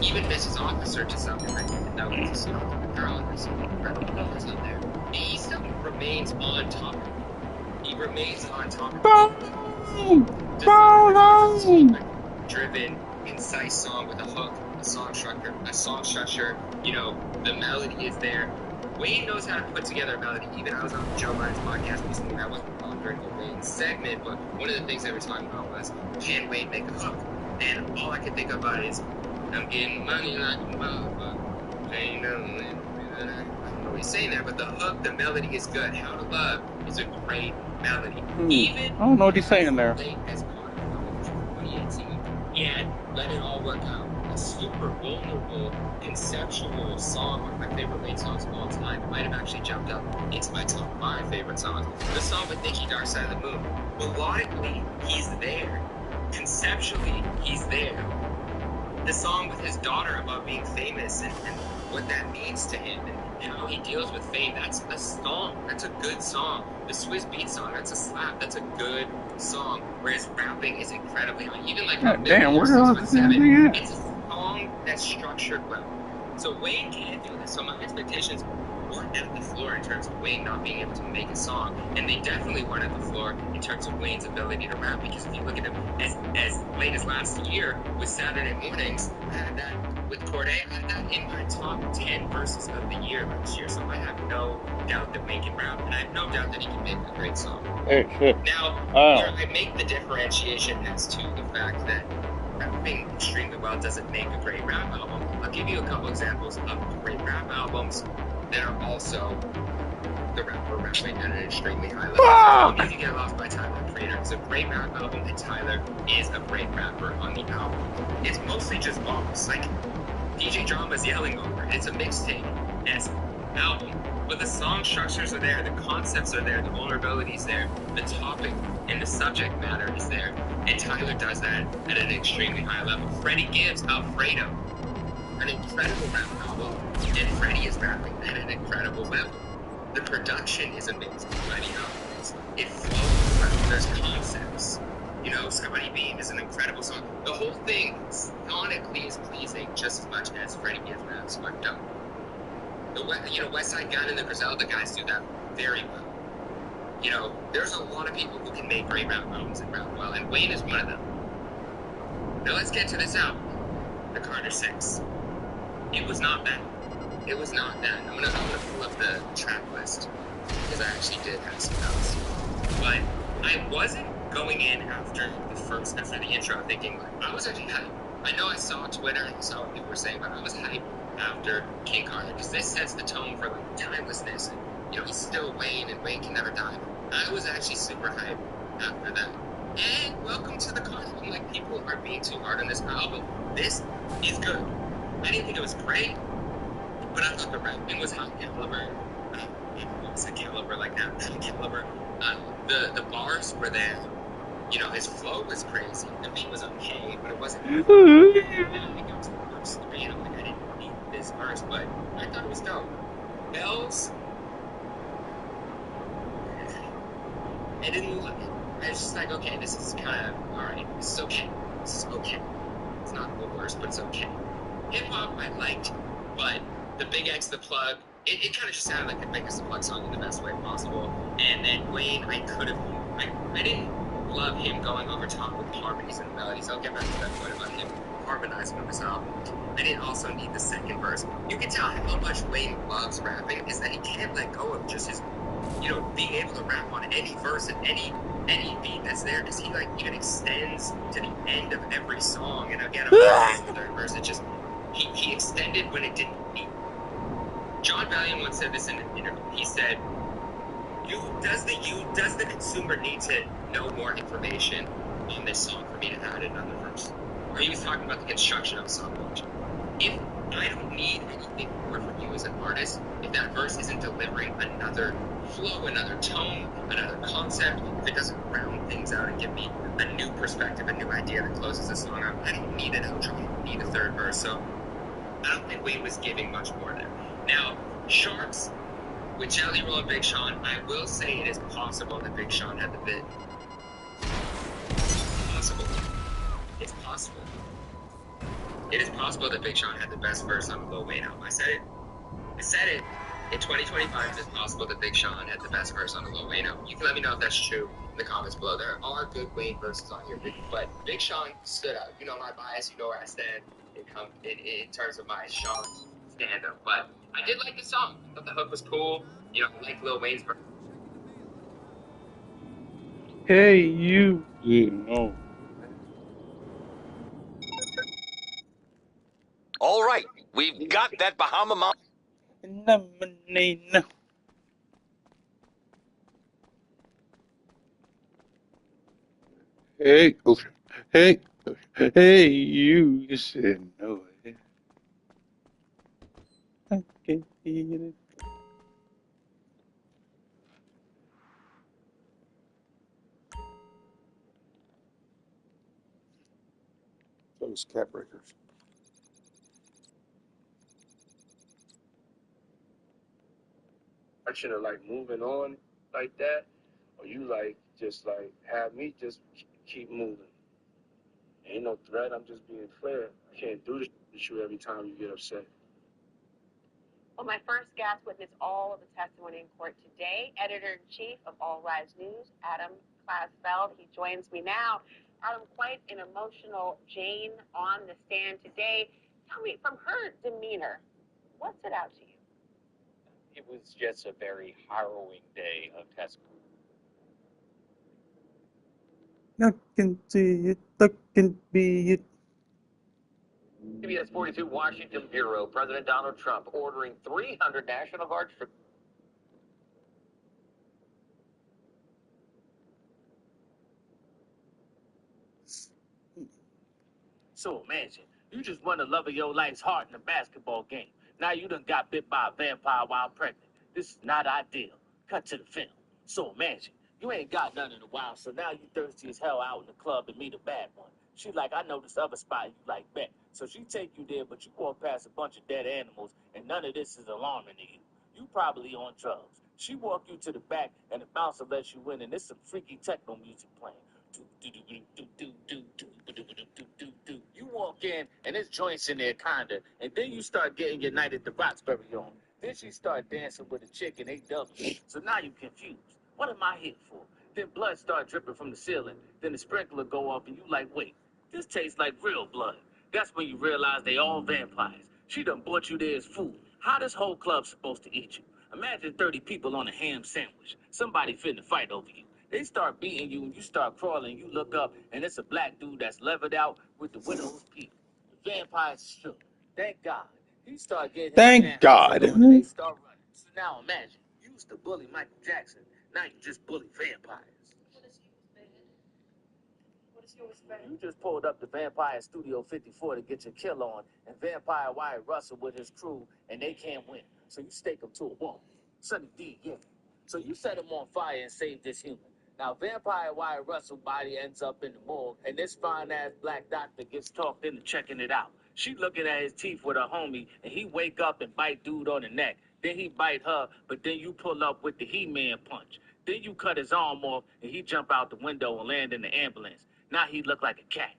Even Mrs. Officer to some degree. That was a song with a girl and there's some incredible colors on there. And he still remains on top of it. He remains on top of it. Driven, concise song with a hook, a song structure, the melody is there. Wayne knows how to put together a melody. Even I was on Joe Biden's podcast recently. I wasn't on during the Wayne segment, but one of the things they were talking about was, can Wayne make a hook? And all I could think about is, I'm getting money like a motherfucker. I don't know what he's saying there, but the hook, the melody is good. How to Love is a great melody. Even I don't know what he's saying there. as 2018, yet let it all work out. A super vulnerable, conceptual song, one of my favorite Wayne songs of all time. It might have actually jumped up into my top 5 favorite songs. The song with Nicki, Dark Side of the Moon. Melodically, he's there. Conceptually, he's there. The the song with his daughter about being famous and what that means to him and how he deals with fame. That's a song. That's a good song. The Swiss Beat song, that's a slap. That's a good song. Whereas rapping is incredibly high. Even like God damn, where the hell is this damn thing at? it's a song that's structured well. So Wayne can't do this. So my expectations weren't at the floor in terms of Wayne not being able to make a song, and they definitely weren't at the floor in terms of Wayne's ability to rap. Because if you look at him as late as last year with Saturday Mornings, I had that with Corday. I had that in my top 10 verses of the year last year. So I have no doubt that Wayne can rap, and I have no doubt that he can make a great song. Hey, shit. Now, Oh. where I make the differentiation as to the fact that rapping extremely well doesn't make a great rap album, I'll give you a couple examples of great rap albums that are also the rapper rapping at an extremely high level. If You Get Lost by Tyler, the Creator, is a great rap album, and Tyler is a great rapper on the album. It's mostly just bars, like DJ Drama's yelling over it. It's a mixtape-esque album, but the song structures are there, the concepts are there, the vulnerability's there, the topic and the subject matter is there, and Tyler does that at an extremely high level. Freddie Gibbs, Alfredo, an incredible rap album, and Freddie is rapping at an incredible level. The production is amazing. Freddie albums, it flows well. There's concepts. You know, Scotty Beam is an incredible song. The whole thing sonically is pleasing just as much as Freddie Gibbs raps are done. West Side Gun and the Griselda guys do that very well. You know, there's a lot of people who can make great rap albums and rap well, and Wayne is one of them. Now let's get to this album, The Carter 6. It was not bad. It was not bad. I'm gonna pull up the track list because I actually did have some notes. But I wasn't going in after the intro thinking like I was actually hyped. I know I saw Twitter and saw what people were saying, but I was hyped after King Carter because this sets the tone for like timelessness. And, you know, he's still Wayne, and Wayne can never die. I was actually super hyped after that. And welcome to the Carter. I'm like, people are being too hard on this album. This is good. I didn't think it was great, but I thought the rapping was high caliber. What was the caliber like that? High caliber. The bars were there. You know, his flow was crazy. The beat was okay, but it wasn't. I think it was the verse 3, and I'm like, I didn't need this verse, but I thought it was dope. Bells. I didn't love it. I was just like, okay, this is kind of alright. This is okay. This is okay. It's not the worst, but it's okay. Hip hop I liked, but the Big X the Plug, it kind of just sounded like the Big X the Plug song in the best way possible. And then Wayne, I didn't love him going over top with harmonies and melodies. I'll get back to that point about him harmonizing on this album. I didn't also need the second verse. You can tell how much Wayne loves rapping is that he can't let go of just his, you know, being able to rap on any verse and any beat that's there, because he like even extends to the end of every song. And again, I'm the third verse. It just he extended when it didn't need. John Valiant once said this in an interview. He said, does the consumer need to know more information on this song for me to add another verse? Or he was talking about the construction of a song. If I don't need anything more from you as an artist, if that verse isn't delivering another flow, another tone, another concept, if it doesn't round things out and give me a new perspective, a new idea that closes the song out, I don't need an outro, I don't need a third verse. So I don't think Wayne was giving much more there. Now, Sharks with Jelly Roll and Big Sean, I will say it is possible that Big Sean had the bit. Possible. It's possible. It is possible that Big Sean had the best verse on the Lil Wayne album. I said it. In 2025, it is possible that Big Sean had the best verse on the Lil Wayne album. You can let me know if that's true in the comments below. There are good Wayne verses on here, but Big Sean stood out. You know my bias. You know where I stand in terms of my Sean stand-up. But I did like the song. I thought the hook was cool. You know, I like Lil Wayne's verse. Hey, you. Yeah, no. All right, we've got that Bahama Mountain. No. Hey, Ocean. Hey, Ocean. Hey, you. You said no. I can't hear it. Those cat breakers. direction of like moving on like that, or you like just like have me just keep moving. Ain't no threat. I'm just being clear. I can't do this with you every time you get upset. Well, my first guest witnessed all of the testimony in court today, Editor-in-Chief of All Rise News, Adam Klasfeld. He joins me now. Adam, quite an emotional Jane on the stand today. Tell me, from her demeanor, what stood out to you? It was just a very harrowing day of testimony. I can see it, I can be it. CBS 42 Washington Bureau, President Donald Trump ordering 300 National Guard troops. So imagine, you just won the love of your life's heart in a basketball game. Now you done got bit by a vampire while pregnant. This is not ideal. Cut to the film. So imagine, you ain't got none in a while, so now you thirsty as hell out in the club and meet a bad one. She like, I know this other spot you like bet. So she take you there, but you walk past a bunch of dead animals, and none of this is alarming to you. You probably on drugs. She walk you to the back, and the bouncer lets you in, and there's some freaky techno music playing. You walk in, and there's joints in there, kinda, and then you start getting your night at the Roxbury on. Then she start dancing with a chick, and they double. So now you confused. What am I here for? Then blood start dripping from the ceiling. Then the sprinkler go off, and you like, wait, this tastes like real blood. That's when you realize they all vampires. She done bought you there as food. How this whole club supposed to eat you? Imagine 30 people on a ham sandwich. Somebody finna fight over you. They start beating you, and you start crawling. You look up, and it's a black dude that's levered out with the widow's peak. The vampires shook. Thank God. He started getting his Thank man God. hustled on, and they start running. So now imagine, you used to bully Michael Jackson. Now you just bully vampires. You just pulled up to Vampire Studio 54 to get your kill on, and Vampire Wyatt Russell with his crew, and they can't win. So you stake him to a wall. Sonny D, yeah. So you set him on fire and save this human. Now Vampire Wyatt Russell's body ends up in the morgue, and this fine-ass black doctor gets talked into checking it out. She looking at his teeth with her homie, and he wake up and bite dude on the neck. Then he bite her, but then you pull up with the He-Man punch. Then you cut his arm off, and he jump out the window and land in the ambulance. Now he look like a cat.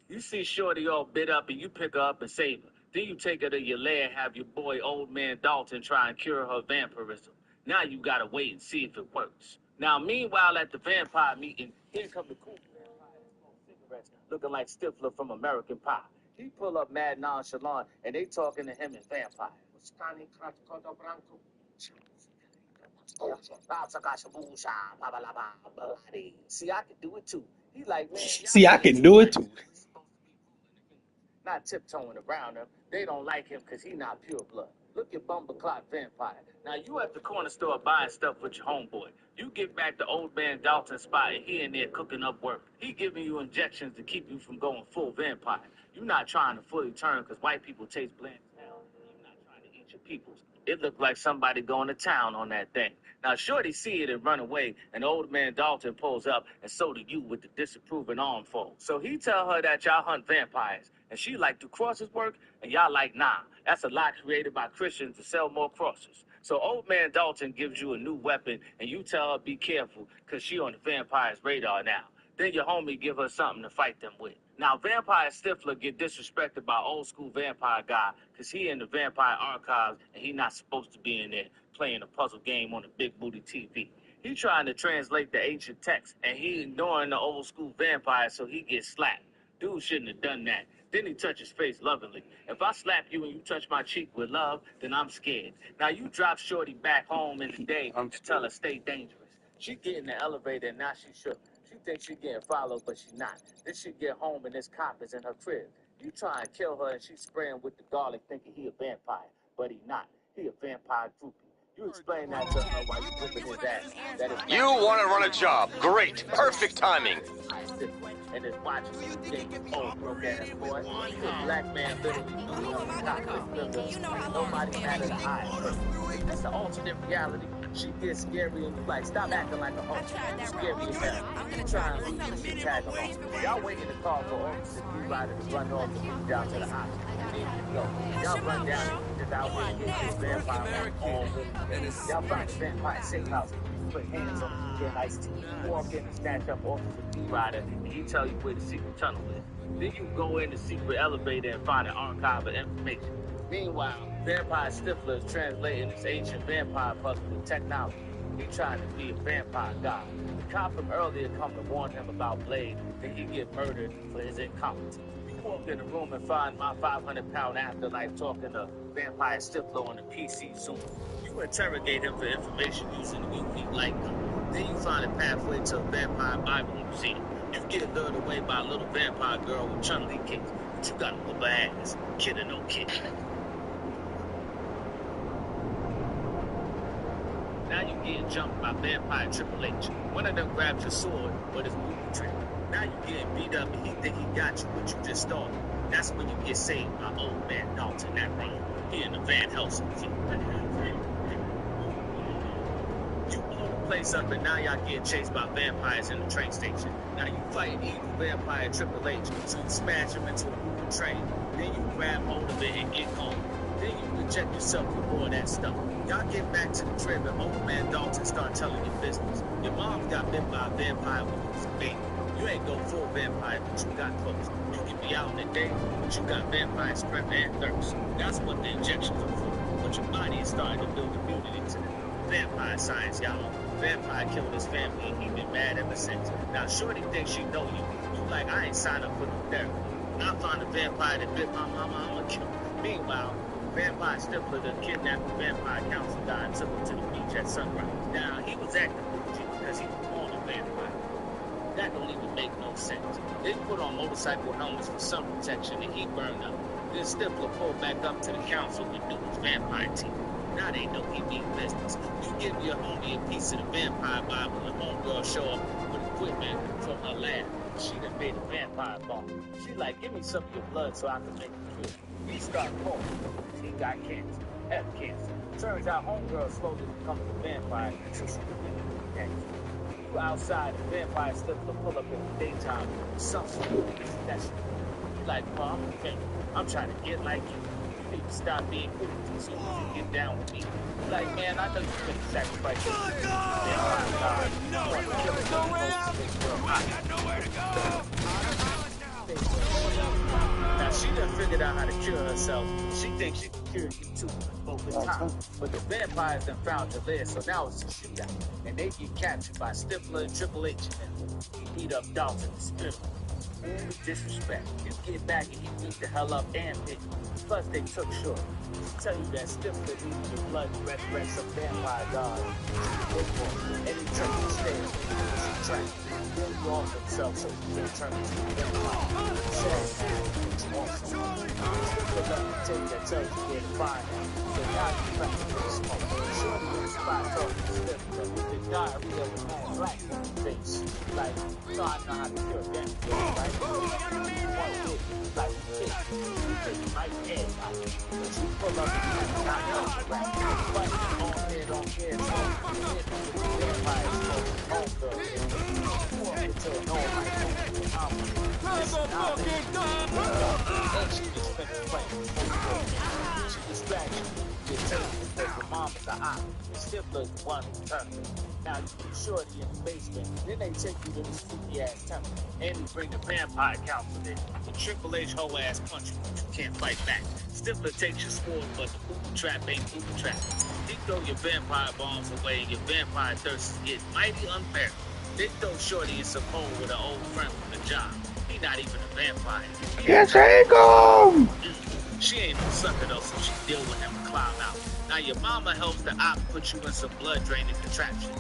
You see Shorty all bit up, and you pick her up and save her. Then you take her to your lair and have your boy Old Man Dalton try and cure her vampirism. Now you gotta wait and see if it works. Now, meanwhile, at the vampire meeting, here come the cool vampire that smokes cigarettes, looking like Stifler from American Pie. He pull up mad nonchalant, and they talking to him in vampire. See, I can do it too. He like, man, See, I can do it too. not tiptoeing around him. They don't like him because he not pure blood. Look at Bumbleclot Vampire. Now you at the corner store buying stuff with your homeboy. You get back to Old Man Dalton's spot and he in there cooking up work. He giving you injections to keep you from going full vampire. You not trying to fully turn because white people taste bland as hell. You not trying to eat your peoples. It looked like somebody going to town on that thing. Now, Shorty see it and run away, and Old Man Dalton pulls up, and so do you with the disapproving arm fold. So he tell her that y'all hunt vampires, and she like, do crosses work? And y'all like, nah. That's a lie created by Christians to sell more crosses. So Old Man Dalton gives you a new weapon, and you tell her be careful, because she on the vampire's radar now. Then your homie give her something to fight them with. Now, Vampire Stifler get disrespected by old school vampire guy because he in the vampire archives and he not supposed to be in there playing a puzzle game on a big booty TV. He trying to translate the ancient text and he ignoring the old school vampire so he gets slapped. Dude shouldn't have done that. Then he touch his face lovingly. If I slap you and you touch my cheek with love, then I'm scared. Now you drop Shorty back home in the day and tell her stay dangerous. She get in the elevator and now she shook. She thinks she getting followed, but she not. Then she get home and this cop is in her crib. You try and kill her and she spraying with the garlic thinking he a vampire, but he not. He a vampire groupie. You explain that to her while you whipping his ass. That is You want to run a job. Great. Perfect timing. And his watch is big, old broke ass boy. You a black man literally losing on the cop. Nobody mad at the eye. Is this an alternate reality? She gets scary and you like, stop acting like a hoe. Scary as hell. You trying to leave and tag along. Y'all wait in the car for Officer D-Rider to run off and move down to the hospital. There you go. Y'all run down and just out here and get this vampire all really. Y'all find the vampire safe house. Put hands on him, get iced tea. Walk in and snatch up Officer D-Rider and he tell you where the secret tunnel is. Then you go in the secret elevator and find an archive of information. Meanwhile, Vampire Stifler is translating this ancient vampire puzzle with technology. He trying to be a vampire god. The cop from earlier come to warn him about Blade, then he get murdered for his incompetence. You walk in the room and find my 500-pound afterlife talking to Vampire Stifler on the PC Zoom. You interrogate him for information using the UV light gun. Then you find a pathway to a vampire Bible museum. You get lured away by a little vampire girl with Chun-Li kicks, but you gotta whoop her ass, kid or no kid. Now you getting jumped by Vampire Triple H. One of them grabs your sword, but it's moving trick. Now you getting beat up and he think he got you, but you just started. That's when you get saved by old man Dalton, that wrong. He in the Van Helsing team. You blow the place up and now y'all getting chased by vampires in the train station. Now you fighting evil Vampire Triple H, so you smash him into a moving train. Then you grab hold of it and get home. Then you inject yourself with more of that stuff. Y'all get back to the crib and old man Dalton start telling your business. Your mom got bit by a vampire when you was a baby. You ain't go full vampire, but you got close. You can be out in the day, but you got vampire strength and thirst. That's what the injections are for. But your body is starting to build immunity to them. Vampire science, y'all. Vampire killed his family and he been mad ever since. Now Shorty thinks she know you. You like, I ain't signed up for no therapy. When I find a vampire that bit my mama, I'ma kill him. Meanwhile, Vampire Stifler, the kidnapped vampire council guy, and took him to the beach at sunrise. Now, he was acting bougie because he was born a vampire. That don't even make no sense. They put on motorcycle helmets for sun protection and he burned up. Then Stifler pulled back up to the council and knew his vampire team. Now they know he mean business. You give your homie a piece of the vampire Bible and homegirl show up with equipment from her lab. She done made a vampire bomb. She like, give me some of your blood so I can make a cure. He start pouring. He got cancer. F cancer. Turns out homegirl slowly becomes a vampire until she becomes cancer. You outside, the vampire Stifler pull up in the daytime with something that's you like, well, I'm okay. I'm trying to get like you. You need to stop being cool so you can get down with me. Like, man, I know you couldn't sacrifice your vampire god. You want to kill him. I got nowhere to go. Now, she done figured out how to cure herself. She thinks she can cure you too, both the time. But the vampires done found your lair, so now it's a shootout. And they get captured by Stifler and Triple H. He beat up Dalton and Spirit. With disrespect. You get back and he beat the hell up and hit you. Plus, they took short. Tell you that Stifler needed your blood to resurrect some vampire god. And he took the stairs. She trapped. Then he off himself so he can turn into a vampire. Stifler let me tell you that tells you where to find him. So now you practically smoke. Shorty in the spot talking to Stifler. The diarrhea with mad black in the face. Like, you know I know how to cure them, right? One hit, like a kid. You take my head out. But you pull up and you knock out the rack. But on head, so you hit me with the vampire smoke. Homegirl, you walk into an all-night home with your mama. Listen, now and she just finished playing. She distracts you. Get taken because your mom is the eye. And Stifler's the one who turned her. Now you get Shorty in the basement. Then they take you to this freaky ass temple. And you bring the vampire council in. The Triple H whole ass punch you, but you can't fight back. Stifler takes your sword, but the booby trap ain't booby trap. He throw your vampire bombs away, and your vampire thirst is getting mighty unbearable. They throw Shorty in some hole with an old friend from the job. He not even a vampire. Yes, I go. She ain't no sucker though, so she deal with him and clown out. Now your mama helps the op put you in some blood draining contraption.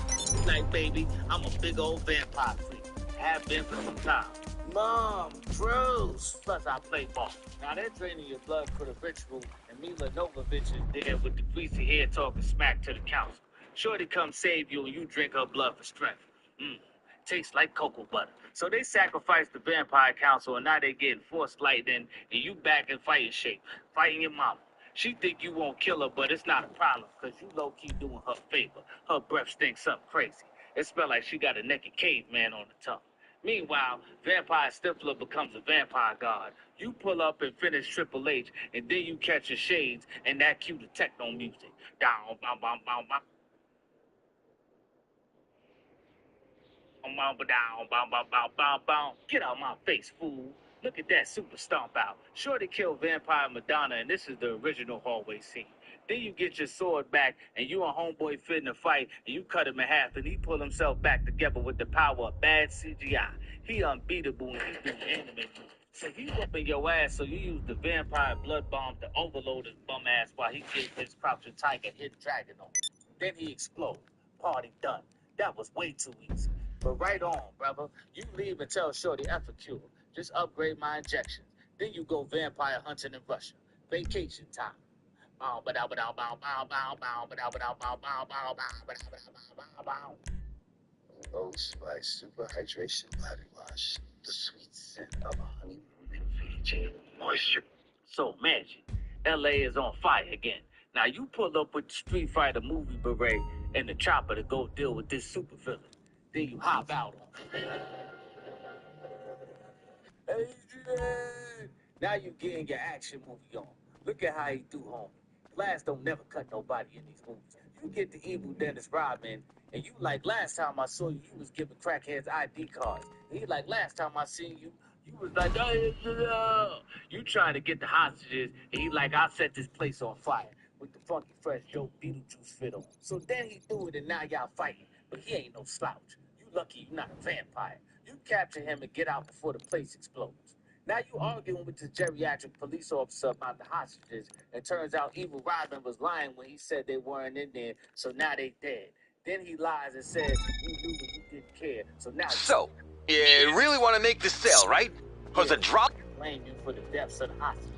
Like, baby, I'm a big old vampire freak. Have been for some time. Mom, drugs. Plus I play ball. Now they're draining your blood for the ritual, and Mila Novovich is there with the greasy hair talking smack to the council. Shorty come save you and you drink her blood for strength. Tastes like cocoa butter. So they sacrificed the vampire council and now they getting forced lightning and you back in fighting shape, fighting your mama. She think you won't kill her, but it's not a problem, because you low-key doing her favor. Her breath stinks something crazy. It smells like she got a naked caveman on the tongue. Meanwhile, Vampire Stifler becomes a vampire god. You pull up and finish Triple H, and then you catch your shades and that cue to techno music. Down, bam, bam, bam, bam. Down, bam, bam, bam, bam, bam. Get out my face, fool. Look at that super stomp out. Sure to kill Vampire Madonna, and this is the original hallway scene. Then you get your sword back, and you and homeboy fit in a fight, and you cut him in half, and he pull himself back together with the power of bad CGI. He unbeatable, and he do anime movies. So he whooping your ass, so you use the vampire blood bomb to overload his bum ass while he gave his crouching tiger hidden dragon on. Then he explode. Party done. That was way too easy. But right on, brother. You leave and tell Shorty F a cure. Just upgrade my injections. Then you go vampire hunting in Russia. Vacation time. Old Spice Super Hydration Body Wash. The sweet scent of a honeymoon and Fiji moisture. So magic. LA is on fire again. Now you pull up with the Street Fighter movie beret and the chopper to go deal with this super villain. Then you hop out on him. Adrian! Now you getting your action movie on. Look at how he do, home. Glass don't never cut nobody in these movies. You get the evil Dennis Rodman, and you like, last time I saw you, you was giving crackheads ID cards. And he like, last time I seen you, you was like, you trying to get the hostages, and he like, I set this place on fire with the funky fresh Joe Beetlejuice fit on. So then he do it, and now y'all fighting. But he ain't no slouch. You lucky you not a vampire. You capture him and get out before the place explodes. Now you arguing with the geriatric police officer about the hostages, and turns out Evil Rodman was lying when he said they weren't in there, so now they dead. Then he lies and says, you knew when you didn't care, so now So, you really want to make this sale, right? Cause a drop... blame you for the deaths of the hostages.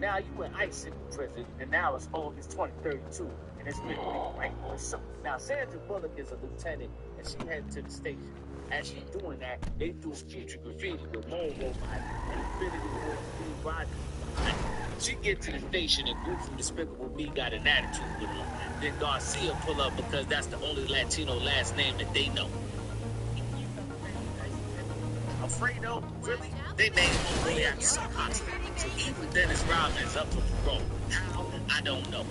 Now you in ICE City prison, and now it's August 2032, and it's been right on so. Now Sandra Bullock is a lieutenant, and she headed to the station. As she's doing that, they do future graffiti with Mole Robot and Infinity War Steve Rogers behind her. She get to the station and Group from Despicable Me got an attitude with her. Then Garcia pull up because that's the only Latino last name that they know. Alfredo? Really? They named Homeboy after some hospital. So even Dennis Rodman's up for parole. How? I don't know.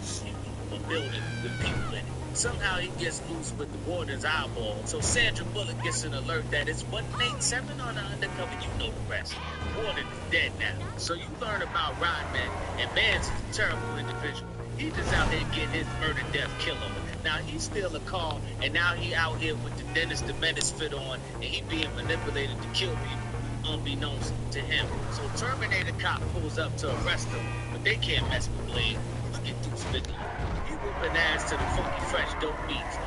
A building with people in it. Somehow he gets loose with the warden's eyeball, so Sandra Bullock gets an alert that it's 187 on the undercover. You know the rest. The warden is dead now. So you learn about Rodman, and Mans is a terrible individual. He just out here getting his murder, death, kill him. Now he steal a car, and now he out here with the Dennis the Menace fit on, and he being manipulated to kill people unbeknownst to him. So Terminator cop pulls up to arrest him, but they can't mess with Blade. Look at Deuce 50. He whooping ass to the funky fresh dope beats.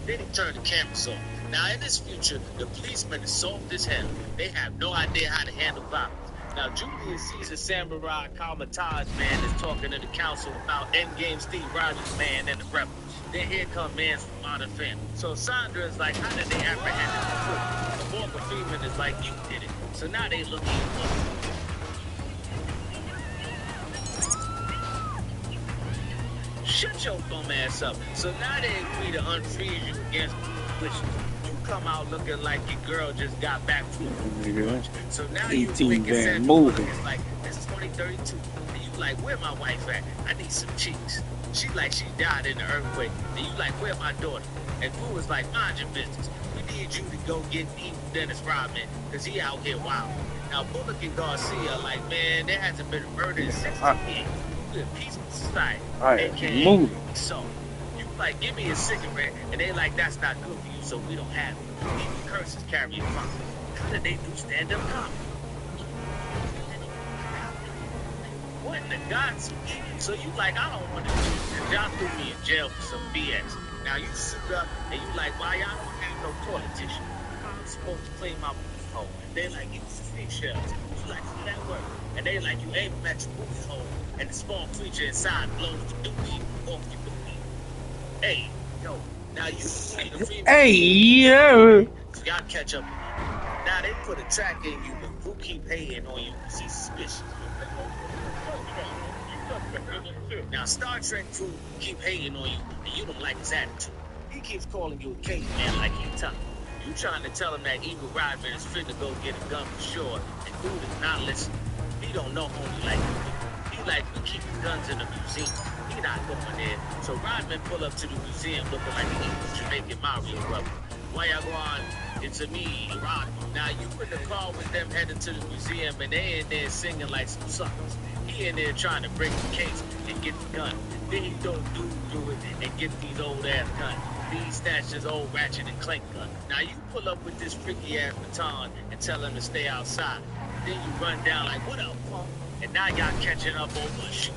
Then he turned the cameras on. Now in this future, the policemen are soft as hell. They have no idea how to handle violence. Now Julius Caesar Samurai Kalmatage man is talking to the council about Endgame Steve Rogers man and the rebels. Then here come Mans from Modern Family. So Sandra is like, how did they apprehend him before? Morgan Freeman is like, you did it. So now they looking for shut your bum ass up. So now they agree to unfreeze you against wishes. You come out looking like your girl just got back from the So now you think it's like, this is 2032. And you like, where my wife at? I need some cheeks. She like, she died in the earthquake. And you like, where my daughter? And Boo was like, mind your business. We need you to go get evil Dennis Rodman, because he out here wild. Now Bullock and Garcia are like, man, there hasn't been a murder in 60 years. We're a peaceful society. AKA, so you like, give me a cigarette, and they like, that's not good for you, so we don't have it. Even curses carry a fine. How did they do stand-up comedy? What in the God's? So you like, I don't want to do this. Y'all threw me in jail for some BS. Now you sit up and you like, why y'all don't have no toilet tissue? I'm supposed to clean my booty hole. They like, use fish shells. You like, how that work? And they like, you aim at your booty hole, and the small creature inside blows the dookie off your booty. Hey, yo, now you see the female. Hey, yo. Y'all catch up. Now they put a track in you, but who keep hating on you because he's suspicious. Now, Star Trek crew keep hating on you, and you don't like his attitude. He keeps calling you a caveman like he's tough. You trying to tell him that evil Rodman is finna go get a gun for sure, and dude is not listening. He don't know homie like you do. He like to keep his guns in the museum. He not going there. So Rodman pull up to the museum looking like an evil Jamaican Mario brother. Why y'all go on? It's a me, Rodman. Now you in the car with them heading to the museum, and they in there singing like some suckers. He in there trying to break the case and get the gun. Then he don't do it and get these old ass guns. These snatch his old Ratchet and Clank gun. Now you pull up with this freaky ass baton and tell him to stay outside. Then you run down like, what up, punk? And now y'all catching up over a shooter.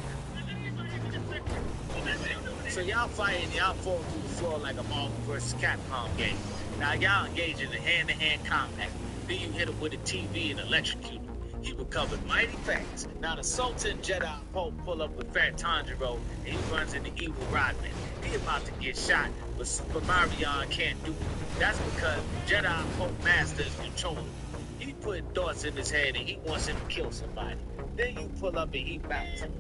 So y'all fighting, y'all fall through the floor like a Marvel vs. Capcom game. Now y'all engage in a hand-to-hand combat. Then you hit him with a TV and electrocute him. He recovered mighty fast. Now the Sultan Jedi Pope pull up with Fat Tanjiro and he runs into evil Rodman. He about to get shot, but Super Mario can't do it. That's because Jedi Pope Master is controlling him. He putting thoughts in his head and he wants him to kill somebody. Then you pull up and he bounces.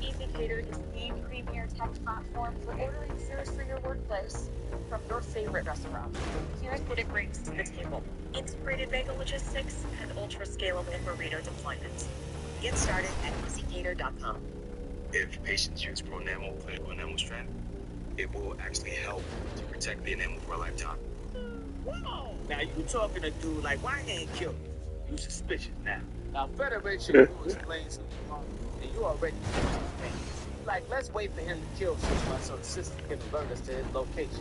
Easy Cater is the premier tech platform for ordering food for your workplace from your favorite restaurant. Here's what it brings to the table: integrated bagel logistics and ultra-scalable burrito deployment. Get started at easycater.com. If patients use Pronamel clinical enamel strand, it will actually help to protect the enamel for a lifetime. Whoa! Now you talking to dude like, why he ain't killed you? You suspicious now. Now Federation will explain some and you already like, let's wait for him to kill someone so the system can alert us to his location.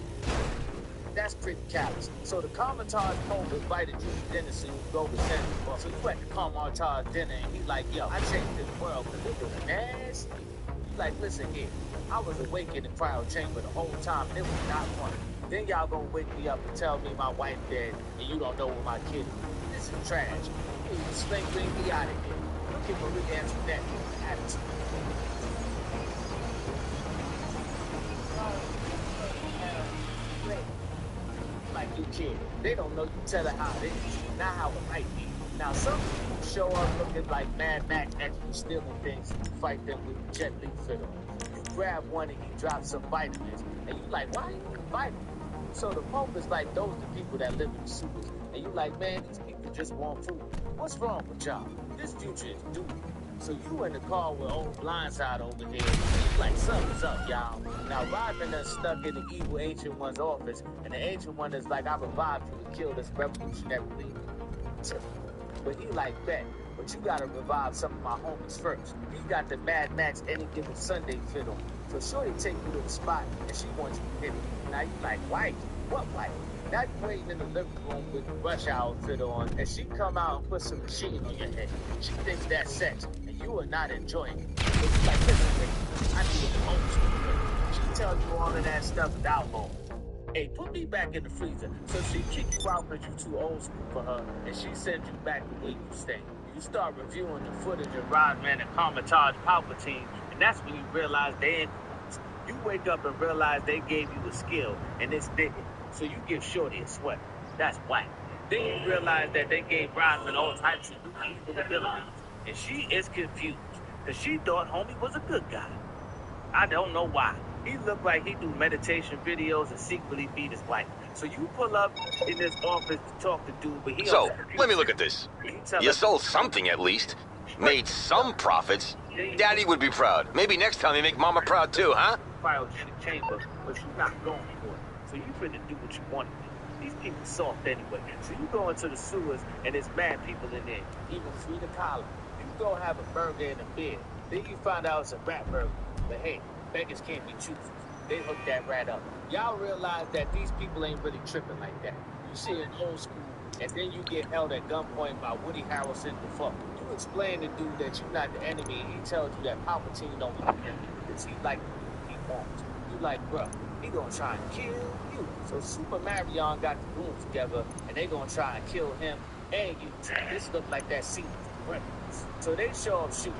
That's pretty callous. So the Commandant's Pope invited you to dinner so you can go with Santa Claus. So you at the Commandant's dinner and he like, yo, I changed this world because it was nasty. You like, listen here, I was awake in the cryo chamber the whole time and it was not fun. Then y'all gonna wake me up and tell me my wife dead and you don't know where my kid is. This is trash. You sling bring me out of here. Look at Marie Antoinette attitude. Like you kid, they don't know you tell her how it is, not how it might be. Now some people show up looking like Mad Max extra stealing things and you fight them with the Jet Li fit on. You grab one and he drops some vitamins and you like, why you need vitamins? So the Pope is like, those are the people that live in the sewers. And you like, man, these people just want food. What's wrong with y'all? This future is doomed. So you in the car with old Blindside over here. You like, something's up, y'all. Now Rodman is stuck in the evil Ancient One's office, and the Ancient One is like, I revived you to kill this revolutionary leader. But he like, bet. But you gotta revive some of my homies first. He got the Mad Max Any Given Sunday fit on. So shorty take you to the spot, and she wants you to hit it. Now you like, wife? What wife? Now you waiting in the living room with the rush hour fit on, and she come out and put some machine on your head. She thinks that's sex, and you are not enjoying it. So you like, listen, baby, I need an old school. She tell you all of that stuff without law. Hey, put me back in the freezer. So she kick you out because you too old school for her, and she sends you back to where you stay. You start reviewing the footage of Rodman and Commandant Palpatine, and that's when you realize they ain't. You wake up and realize they gave you a skill, and it's bigger. So you give Shorty a sweat. That's whack. Then you realize that they gave Rodman all types of new evil abilities, and she is confused because she thought homie was a good guy. I don't know why. He looked like he do meditation videos and secretly beat his wife. So you pull up in his office to talk to dude, but he So, let me look at this. You sold something at least. Made some profits. Daddy would be proud. Maybe next time you make Mama proud too, huh? Cryogenic chamber, but you're not going for it. So you finna do what you want to do. These people soft anyway. So you go into the sewers and there's mad people in there. Even Frida Kahlo. You go have a burger and a beer. Then you find out it's a rat burger. But hey, beggars can't be choosers. They hook that rat up. Y'all realize that these people ain't really tripping like that. You see it in old school, and then you get held at gunpoint by Woody Harrelson the fuck. You explain to dude that you're not the enemy, and he tells you that Palpatine don't like him because he like he wants. You like, bruh, he gonna try and kill you. So Super Marion got the goons together, and they gonna try and kill him and you. This look like that scene. So they show up shooting.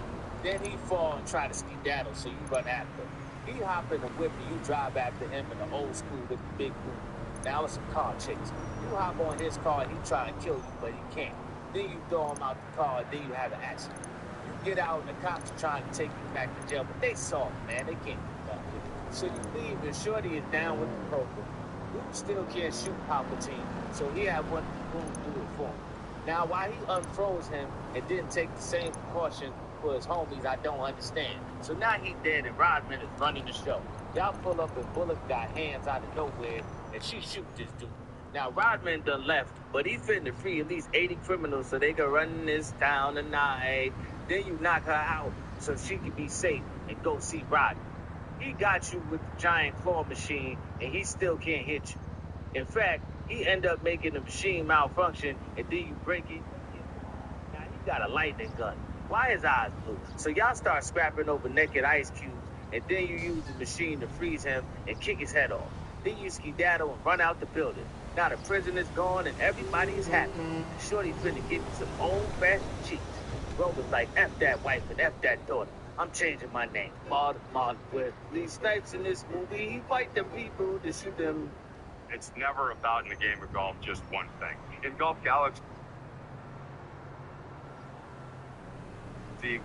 Then he fall and try to skedaddle, so you run after him. He hop in the whip and you drive after him in the old school with the big boom. Now it's a car chase. You hop on his car and he try to kill you, but he can't. Then you throw him out the car and then you have an accident. You get out and the cops are trying to take you back to jail, but they saw it, man. They can't do nothing. So you leave and Shorty is down with the program. Luke still can't shoot Palpatine, so he had one room do it for him. Now, why he unfroze him and didn't take the same precaution for his homies, I don't understand. So now he's dead and Rodman is running the show. Y'all pull up and Bullock got hands out of nowhere and she shoot this dude. Now, Rodman done left, but he finna free at least 80 criminals so they can run this town tonight. Then you knock her out so she can be safe and go see Rodman. He got you with the giant claw machine and he still can't hit you. In fact, he end up making the machine malfunction and then you break it. Now, he got a lightning gun. Why his eyes blue? So y'all start scrapping over naked ice cubes and then you use the machine to freeze him and kick his head off. Then you skedaddle and run out the building. Now the prison is gone and everybody is happy. Shorty finna give you some old-fashioned cheeks. Bro was like, F that wife and F that daughter. I'm changing my name. Martin with Lee Snipes in this movie. He fight them people to shoot them. It's never about, in a game of golf, just one thing. In Golf Galaxy,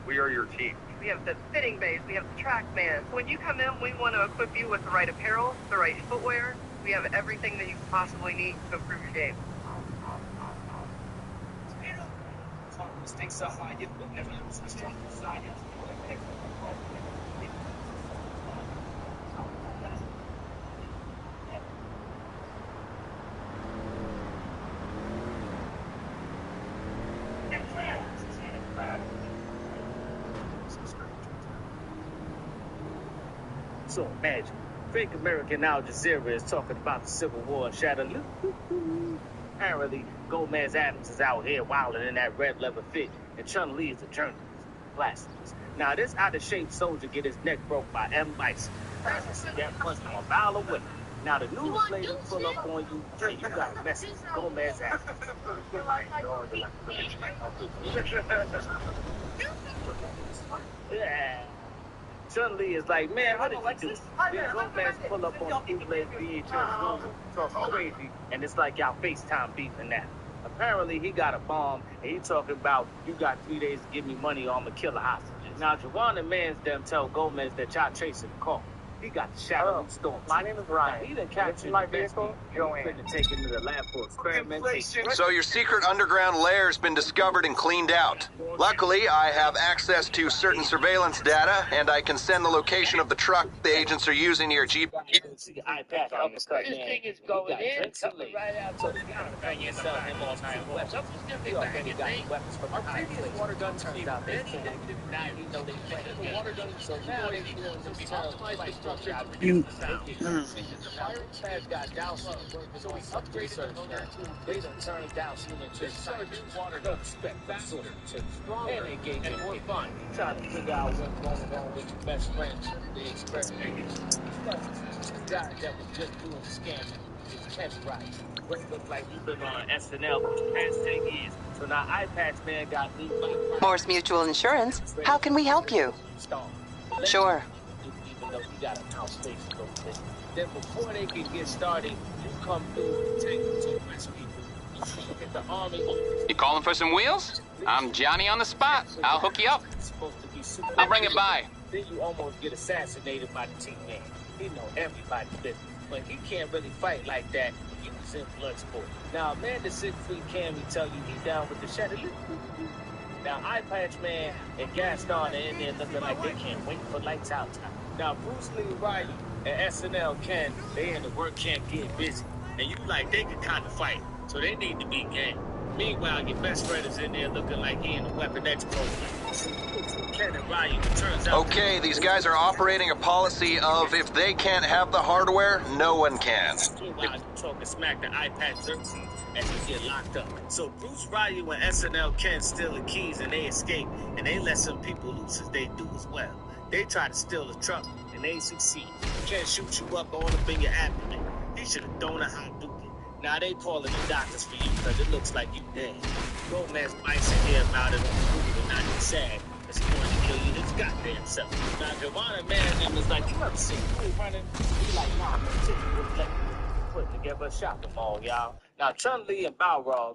we are your team. We have the fitting base, we have the TrackMan. When you come in, we want to equip you with the right apparel, the right footwear. We have everything that you possibly need to improve your game. So imagine, fake American Al Jazeera is talking about the Civil War and Chattanooga. Apparently, Gomez Adams is out here wilding in that red leather fit, and Chun-Li is a journalist. Blasphemous. Now, this out-of-shape soldier get his neck broke by M. Bison. That punched him a mile away. Now, the news lady pull up on you, and you got a message. Gomez Adams. Yeah. Chun-Li is like, man, what did you do? Then Gomez pull up on bootleg VHS room, talking crazy, and it's like y'all FaceTime beefing now. Apparently, he got a bomb, and he talking about, you got 3 days to give me money or I'm gonna kill the hostages. Now, Jawan and Mans them tell Gomez that y'all chasing the car. He got the shadow storm. My name is Ryan. Now, he done captured my the best vehicle, Joanne. Finna take him to the lab for experimentation. So your secret underground lair's been discovered and cleaned out. Luckily, I have access to certain surveillance data, and I can send the location of the truck the agents are using to your Jeep. This thing is going in, coming right out, so you gotta bang in sell him all night. He already got weapons from our previous water gun turns out they can't. Now you know they play water guns, so now they doing this optimized structure. Fire pads got doused, so we upgraded the they done turned doused into water gun spec faster, stronger, and they gave more fun. Trying to figure out what's going on with your best friends. They experimented. This guy that was just doing scamming is Ken Wright. What look like you've been on SNL for the past 10 years. So now iPatch Man got me by Morse Mutual Insurance. How can we help you? Sure. Even though you got a mouse face a little bit. Then before they can get started, you come through and take them to rescue. Get the army. You calling for some wheels? I'm Johnny on the spot. I'll hook you up. I'll bring it by. Then you almost get assassinated by the team man. He know everybody's business, but he can't really fight like that. He was in blood sport. Now, Amanda Siegfried Cammy tell you he down with the shadow. Now, Eyepatch Man and Gaston are in there looking like they can't wait for lights out time. Now, Bruce Lee Riley and SNL Ken, they in the work camp getting busy. And you like they can kind of fight, so they need to be gang. Meanwhile, your best friend is in there looking like he in a weapon expo. Okay, these guys are operating a policy of if they can't have the hardware, no one can. Meanwhile, you talking smack the iPad Xerxes as you get locked up. So Bruce Ryu and SNL Ken steal the keys and they escape, and they let some people loose as they do as well. They try to steal the truck and they succeed. Ken shoot you up all up in your abdomen. He should have thrown a hot duke. Now they calling the doctors for you because it looks like you dead. Gomez Bison hear about it on the movie and not be sad. He wanted to kill you his goddamn self. Now, Giovanna Man was like, you ever seen me running? He like, nah, I'm gonna take you with putting together a shopping mall, y'all. Now, Chun-Li and Balrog,